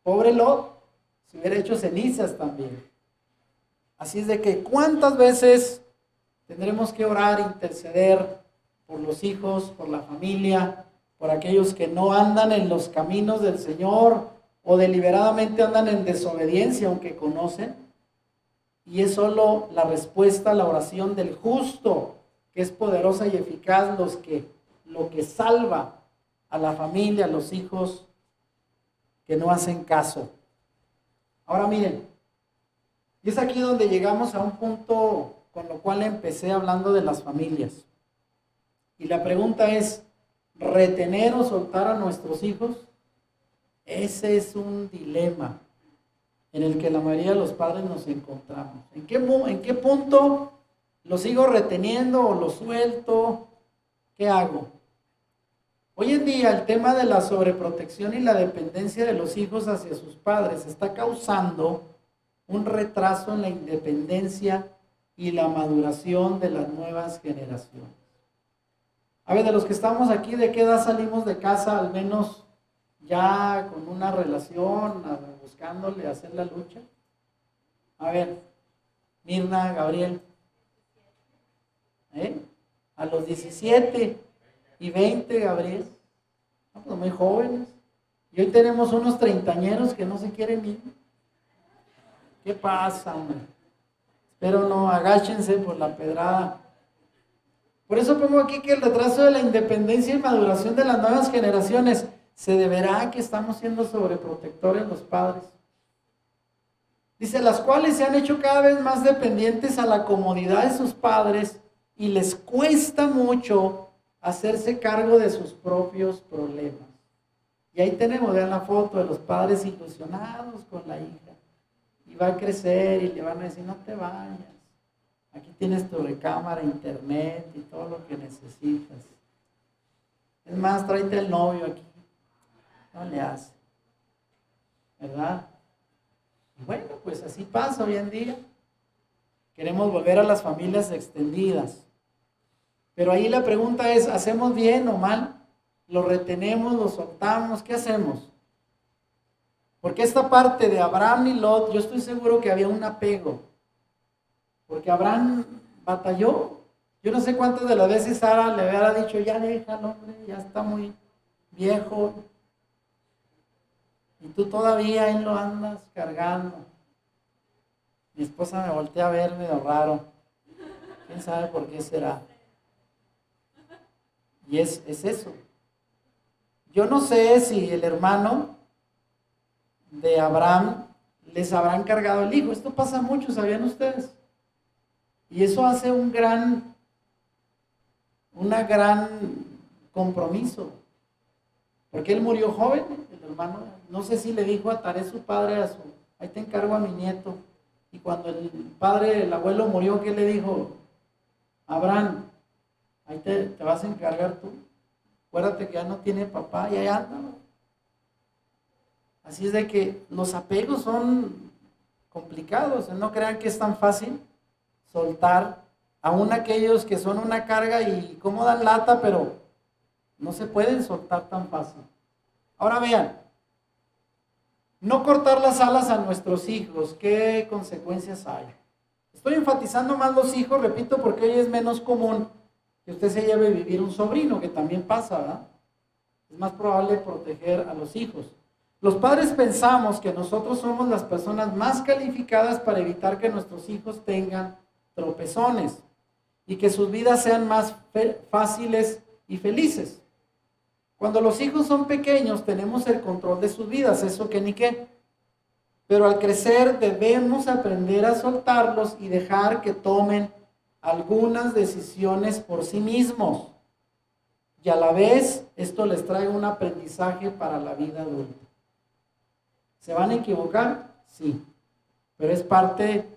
pobre Lot, se hubiera hecho cenizas también. Así es de que cuántas veces tendremos que orar, interceder por los hijos, por la familia, por aquellos que no andan en los caminos del Señor o deliberadamente andan en desobediencia aunque conocen. Y es solo la respuesta a la oración del justo, que es poderosa y eficaz, lo que salva a la familia, a los hijos que no hacen caso. Ahora miren, y es aquí donde llegamos a un punto con lo cual empecé hablando de las familias. Y la pregunta es, ¿retener o soltar a nuestros hijos? Ese es un dilema en el que la mayoría de los padres nos encontramos. ¿En qué punto los sigo reteniendo o los suelto? ¿Qué hago? Hoy en día el tema de la sobreprotección y la dependencia de los hijos hacia sus padres está causando un retraso en la independencia y la maduración de las nuevas generaciones. A ver, de los que estamos aquí, ¿de qué edad salimos de casa? Al menos ya con una relación, buscándole hacer la lucha. A ver, Mirna, Gabriel. A los 17 y 20, Gabriel. No, pues muy jóvenes. Y hoy tenemos unos treintañeros que no se quieren ir. ¿Qué pasa, hombre? Espero no agáchense por la pedrada. Por eso pongo aquí que el retraso de la independencia y maduración de las nuevas generaciones se deberá a que estamos siendo sobreprotectores los padres. Dice, las cuales se han hecho cada vez más dependientes a la comodidad de sus padres y les cuesta mucho hacerse cargo de sus propios problemas. Y ahí tenemos, vean la foto de los padres ilusionados con la hija. Y va a crecer y le van a decir, no te vayas. Aquí tienes tu recámara, internet y todo lo que necesitas. Es más, tráete el novio aquí. No le hace. ¿Verdad? Y bueno, pues así pasa hoy en día. Queremos volver a las familias extendidas. Pero ahí la pregunta es, ¿hacemos bien o mal? ¿Lo retenemos, lo soltamos? ¿Qué hacemos? Porque esta parte de Abraham y Lot, yo estoy seguro que había un apego. Porque Abraham batalló. Yo no sé cuántas de las veces Sara le hubiera dicho, ya déjalo, hombre, ya está muy viejo. Y tú todavía ahí lo andas cargando. Mi esposa me voltea a ver medio raro. ¿Quién sabe por qué será? Y es eso. Yo no sé si el hermano de Abraham les habrán cargado el hijo. Esto pasa mucho, ¿sabían ustedes? Y eso hace un gran compromiso. Porque él murió joven, el hermano. No sé si le dijo, ataré su padre ahí te encargo a mi nieto. Y cuando el abuelo murió, ¿qué le dijo? Abraham, ahí te vas a encargar tú. Acuérdate que ya no tiene papá y ahí anda. Así es de que los apegos son complicados. No crean que es tan fácil soltar aún aquellos que son una carga y como dan lata, pero no se pueden soltar tan fácil. Ahora vean, no cortar las alas a nuestros hijos, ¿qué consecuencias hay? Estoy enfatizando más los hijos, repito, porque hoy es menos común que usted se lleve a vivir un sobrino, que también pasa, ¿verdad? Es más probable proteger a los hijos. Los padres pensamos que nosotros somos las personas más calificadas para evitar que nuestros hijos tengan tropezones y que sus vidas sean más fáciles y felices. Cuando los hijos son pequeños tenemos el control de sus vidas, eso que ni qué. Pero al crecer debemos aprender a soltarlos y dejar que tomen algunas decisiones por sí mismos. Y a la vez esto les trae un aprendizaje para la vida adulta. ¿Se van a equivocar? Sí. Pero es parte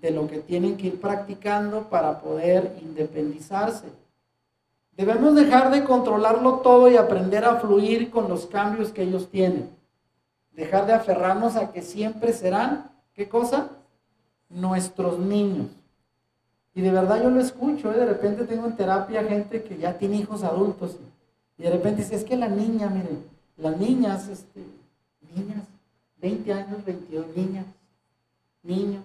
de lo que tienen que ir practicando para poder independizarse. Debemos dejar de controlarlo todo y aprender a fluir con los cambios que ellos tienen. Dejar de aferrarnos a que siempre serán, ¿qué cosa? Nuestros niños. Y de verdad yo lo escucho, de repente tengo en terapia gente que ya tiene hijos adultos y de repente dice, es que la niña, miren, las niñas, niñas, 20 años, 22 niñas, niños,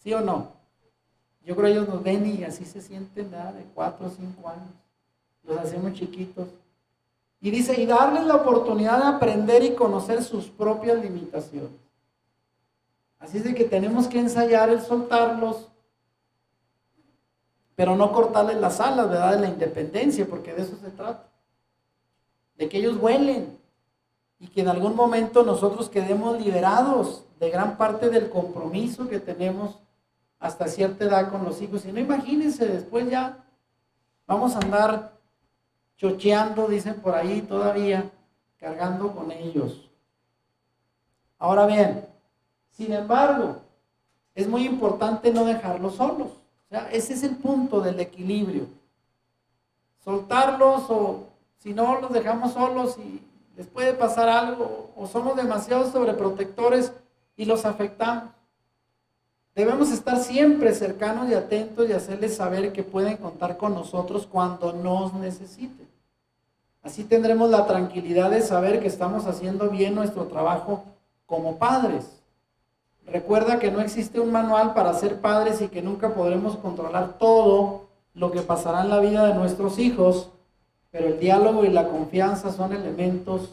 ¿sí o no? Yo creo que ellos nos ven y así se sienten, ¿verdad? De 4 o 5 años, los hacemos chiquitos. Y dice, y darles la oportunidad de aprender y conocer sus propias limitaciones. Así es de que tenemos que ensayar el soltarlos, pero no cortarles las alas, ¿verdad? De la independencia, porque de eso se trata. De que ellos vuelen y que en algún momento nosotros quedemos liberados de gran parte del compromiso que tenemos hasta cierta edad con los hijos. Y no, imagínense, después ya vamos a andar chocheando, dicen por ahí todavía, cargando con ellos. Ahora bien, sin embargo, es muy importante no dejarlos solos. O sea, ese es el punto del equilibrio. Soltarlos o si no los dejamos solos y les puede pasar algo o somos demasiado sobreprotectores y los afectamos. Debemos estar siempre cercanos y atentos y hacerles saber que pueden contar con nosotros cuando nos necesiten. Así tendremos la tranquilidad de saber que estamos haciendo bien nuestro trabajo como padres. Recuerda que no existe un manual para ser padres y que nunca podremos controlar todo lo que pasará en la vida de nuestros hijos, pero el diálogo y la confianza son elementos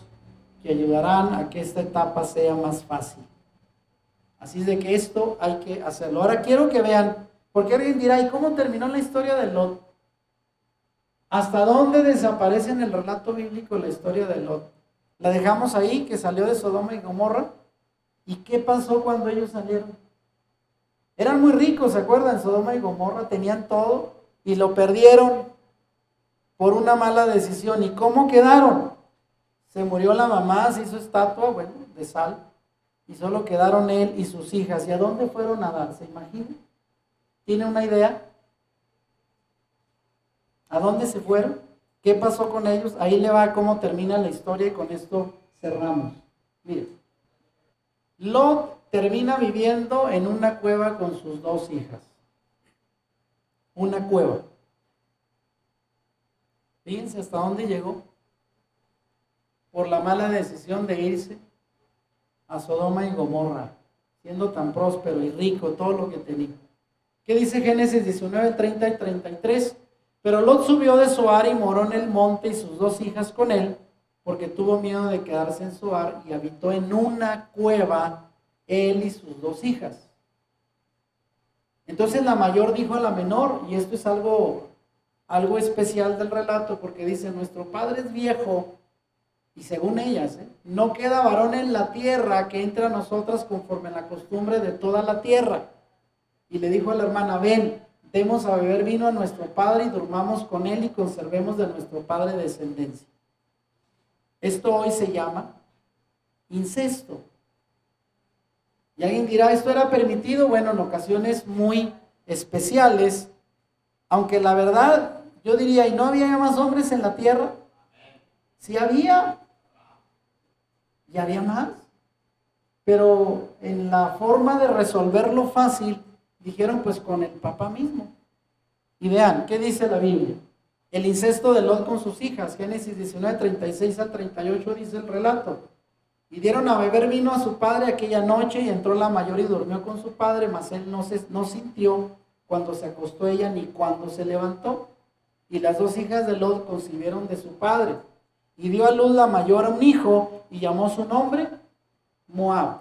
que ayudarán a que esta etapa sea más fácil. Así es de que esto hay que hacerlo. Ahora quiero que vean, porque alguien dirá, ¿y cómo terminó la historia de Lot? ¿Hasta dónde desaparece en el relato bíblico la historia de Lot? La dejamos ahí, que salió de Sodoma y Gomorra. ¿Y qué pasó cuando ellos salieron? Eran muy ricos, ¿se acuerdan? Sodoma y Gomorra tenían todo y lo perdieron por una mala decisión. ¿Y cómo quedaron? Se murió la mamá, se hizo estatua, bueno, de sal, y solo quedaron él y sus hijas. ¿Y a dónde fueron a dar? ¿Se imaginan? ¿Tiene una idea? ¿A dónde se fueron? ¿Qué pasó con ellos? Ahí le va cómo termina la historia y con esto cerramos. Miren, Lot termina viviendo en una cueva con sus 2 hijas. Una cueva. Fíjense hasta dónde llegó. Por la mala decisión de irse a Sodoma y Gomorra, siendo tan próspero y rico, todo lo que tenía. ¿Qué dice Génesis 19, 30 y 33? Pero Lot subió de Zoar y moró en el monte y sus 2 hijas con él, porque tuvo miedo de quedarse en Zoar y habitó en una cueva él y sus 2 hijas. Entonces la mayor dijo a la menor, y esto es algo especial del relato, porque dice, nuestro padre es viejo, y según ellas, no queda varón en la tierra que entre a nosotras conforme a la costumbre de toda la tierra. Y le dijo a la hermana, ven, demos a beber vino a nuestro padre y durmamos con él y conservemos de nuestro padre descendencia. Esto hoy se llama incesto. Y alguien dirá, ¿esto era permitido? Bueno, en ocasiones muy especiales, aunque la verdad, yo diría, ¿y no había más hombres en la tierra? Sí había, y había más, pero en la forma de resolverlo fácil, dijeron pues con el papá mismo. Y vean, ¿qué dice la Biblia? El incesto de Lot con sus hijas, Génesis 19, 36 al 38 dice el relato. Y dieron a beber vino a su padre aquella noche, y entró la mayor y durmió con su padre, mas él no sintió cuando se acostó ella ni cuando se levantó. Y las 2 hijas de Lot concibieron de su padre. Y dio a luz la mayor a un hijo, y llamó su nombre Moab,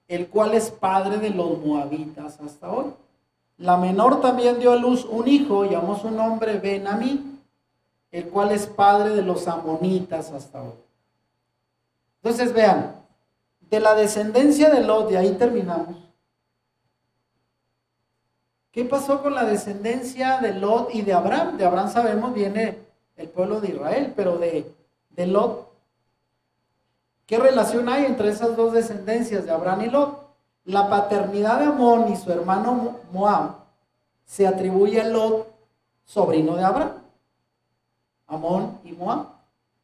el cual es padre de los moabitas hasta hoy. La menor también dio a luz un hijo, y llamó su nombre Ben-Amí, el cual es padre de los amonitas hasta hoy. Entonces vean, de la descendencia de Lot, de ahí terminamos. ¿Qué pasó con la descendencia de Lot y de Abraham? De Abraham sabemos viene el pueblo de Israel, pero de Lot, ¿qué relación hay entre esas 2 descendencias de Abraham y Lot? La paternidad de Amón y su hermano Moab se atribuye a Lot, sobrino de Abraham. Amón y Moab.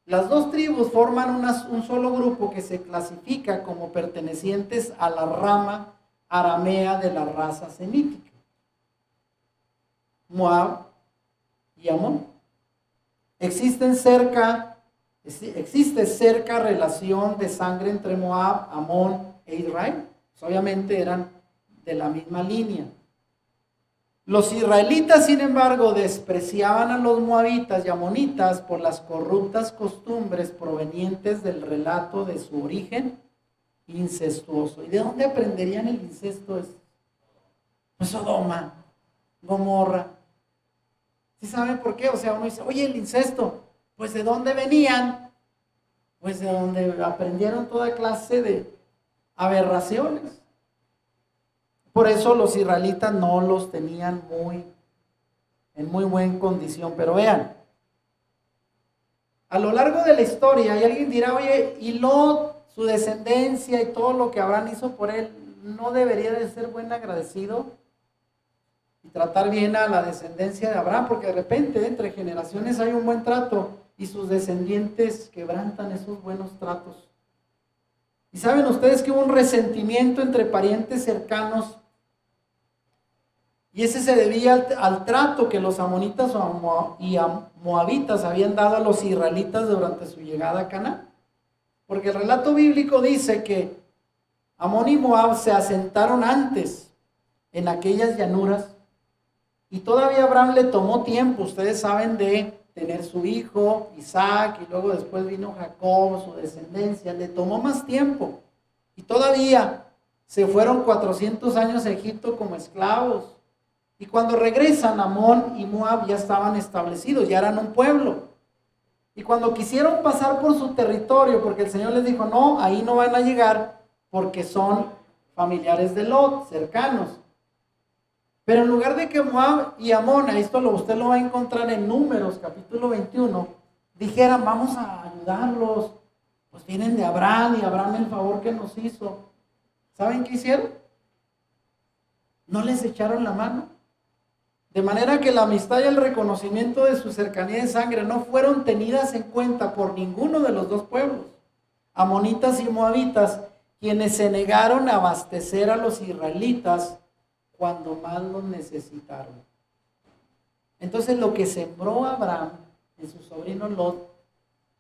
Las 2 tribus forman un solo grupo que se clasifica como pertenecientes a la rama aramea de la raza semítica. Moab y Amón. Existe cerca relación de sangre entre Moab, Amón e Israel. Pues obviamente eran de la misma línea. Los israelitas, sin embargo, despreciaban a los moabitas y amonitas por las corruptas costumbres provenientes del relato de su origen incestuoso. ¿Y de dónde aprenderían el incesto? Pues Sodoma, Gomorra. ¿Sí saben por qué? O sea, uno dice, oye, el incesto, pues ¿de dónde venían? Pues de donde aprendieron toda clase de aberraciones. Por eso los israelitas no los tenían en muy buena condición. Pero vean, a lo largo de la historia, y alguien dirá, oye, y Lot, su descendencia y todo lo que Abraham hizo por él, ¿no debería de ser buen agradecido? Y tratar bien a la descendencia de Abraham, porque de repente entre generaciones hay un buen trato y sus descendientes quebrantan esos buenos tratos. Y saben ustedes que hubo un resentimiento entre parientes cercanos, y ese se debía al trato que los amonitas y moabitas habían dado a los israelitas durante su llegada a Canaán. Porque el relato bíblico dice que Amón y Moab se asentaron antes en aquellas llanuras, y todavía Abraham le tomó tiempo, ustedes saben, de tener su hijo Isaac, y luego después vino Jacob, su descendencia, le tomó más tiempo. Y todavía se fueron 400 años a Egipto como esclavos. Y cuando regresan, Amón y Moab ya estaban establecidos, ya eran un pueblo. Y cuando quisieron pasar por su territorio, porque el Señor les dijo, no, ahí no van a llegar, porque son familiares de Lot, cercanos. Pero en lugar de que Moab y Amón, usted lo va a encontrar en Números, capítulo 21, dijeran, vamos a ayudarlos, pues vienen de Abraham, y Abraham el favor que nos hizo. ¿Saben qué hicieron? No les echaron la mano. De manera que la amistad y el reconocimiento de su cercanía de sangre no fueron tenidas en cuenta por ninguno de los 2 pueblos, amonitas y moabitas, quienes se negaron a abastecer a los israelitas cuando más los necesitaron. Entonces lo que sembró Abraham en su sobrino Lot,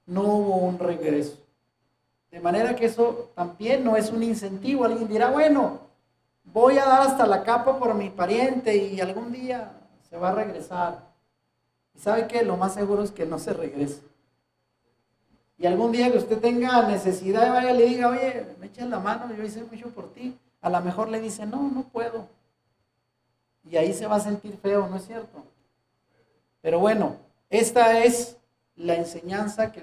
no hubo un regreso. De manera que eso también no es un incentivo. Alguien dirá, bueno, voy a dar hasta la capa por mi pariente y algún día se va a regresar. ¿Y sabe qué? Lo más seguro es que no se regrese. Y algún día que usted tenga necesidad, vaya y le diga, oye, me echas la mano, yo hice mucho por ti. A lo mejor le dice, no, no puedo. Y ahí se va a sentir feo, ¿no es cierto? Pero bueno, esta es la enseñanza que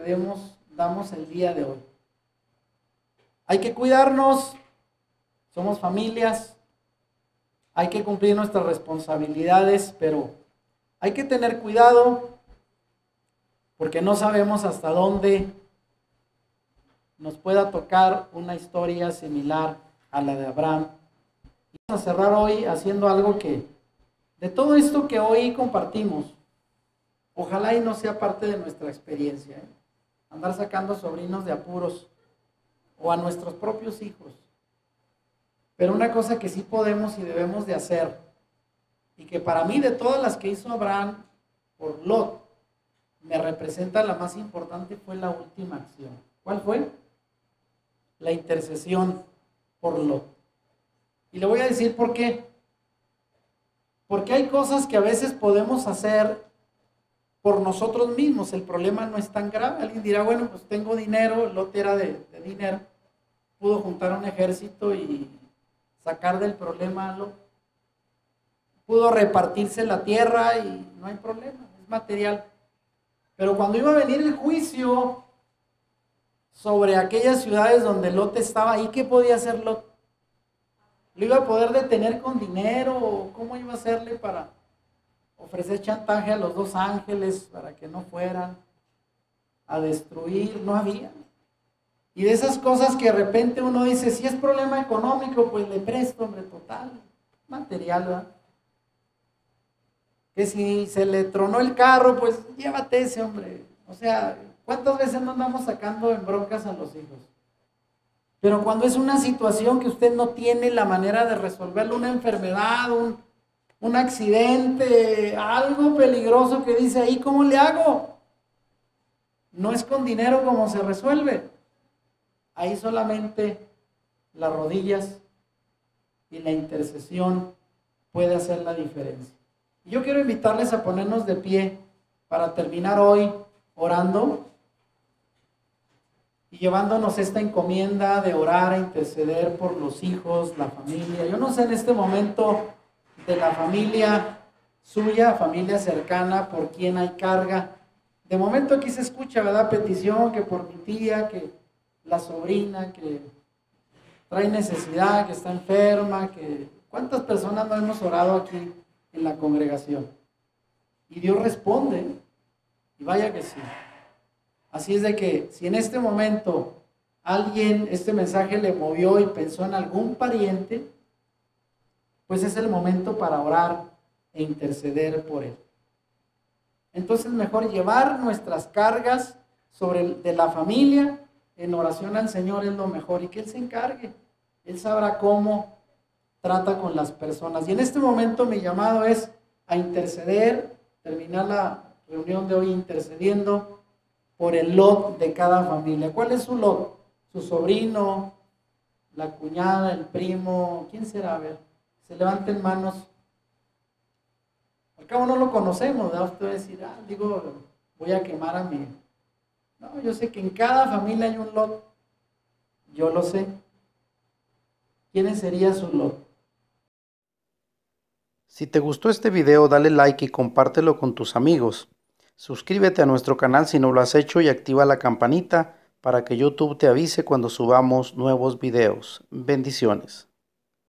damos el día de hoy. Hay que cuidarnos, somos familias, hay que cumplir nuestras responsabilidades, pero hay que tener cuidado porque no sabemos hasta dónde nos pueda tocar una historia similar a la de Abraham. Y vamos a cerrar hoy haciendo algo que, de todo esto que hoy compartimos, ojalá y no sea parte de nuestra experiencia, ¿eh? Andar sacando sobrinos de apuros o a nuestros propios hijos. Pero una cosa que sí podemos y debemos de hacer, y que para mí de todas las que hizo Abraham por Lot, me representa la más importante, fue la última acción. ¿Cuál fue? La intercesión por Lot. Y le voy a decir por qué. Porque hay cosas que a veces podemos hacer por nosotros mismos. El problema no es tan grave. Alguien dirá, bueno, pues tengo dinero, Lot era de dinero, pudo juntar un ejército y sacar del problema a Lot. Pudo repartirse la tierra y no hay problema, es material. Pero cuando iba a venir el juicio sobre aquellas ciudades donde Lot estaba, ¿y qué podía hacer Lot? ¿Lo iba a poder detener con dinero? ¿O cómo iba a hacerle para ofrecer chantaje a los dos ángeles para que no fueran a destruir? No había. Y de esas cosas que de repente uno dice, si es problema económico, pues le presto, hombre, total, material, ¿verdad? Que si se le tronó el carro, pues llévate ese, hombre. O sea, ¿cuántas veces no andamos sacando en broncas a los hijos? Pero cuando es una situación que usted no tiene la manera de resolverlo, una enfermedad, un accidente, algo peligroso que dice ahí, ¿cómo le hago? No es con dinero como se resuelve. Ahí solamente las rodillas y la intercesión puede hacer la diferencia. Y yo quiero invitarles a ponernos de pie para terminar hoy orando y llevándonos esta encomienda de orar e interceder por los hijos, la familia. Yo no sé en este momento de la familia suya, familia cercana, por quién hay carga. De momento aquí se escucha, ¿verdad? Petición que por mi tía, que la sobrina, que trae necesidad, que está enferma, que... ¿Cuántas personas no hemos orado aquí en la congregación? Y Dios responde, y vaya que sí. Así es de que si en este momento alguien, este mensaje le movió y pensó en algún pariente, pues es el momento para orar e interceder por él. Entonces mejor llevar nuestras cargas de la familia en oración al Señor es lo mejor, y que Él se encargue. Él sabrá cómo trata con las personas. Y en este momento mi llamado es a interceder, terminar la reunión de hoy intercediendo por el Lot de cada familia. ¿Cuál es su Lot? Su sobrino, la cuñada, el primo, ¿quién será? A ver, se levanten manos. Al cabo no lo conocemos, ¿verdad? Usted va a decir, voy a quemar a mi... No, yo sé que en cada familia hay un Lot. Yo lo sé. ¿Quién sería su Lot? Si te gustó este video, dale like y compártelo con tus amigos. Suscríbete a nuestro canal si no lo has hecho y activa la campanita para que YouTube te avise cuando subamos nuevos videos. Bendiciones.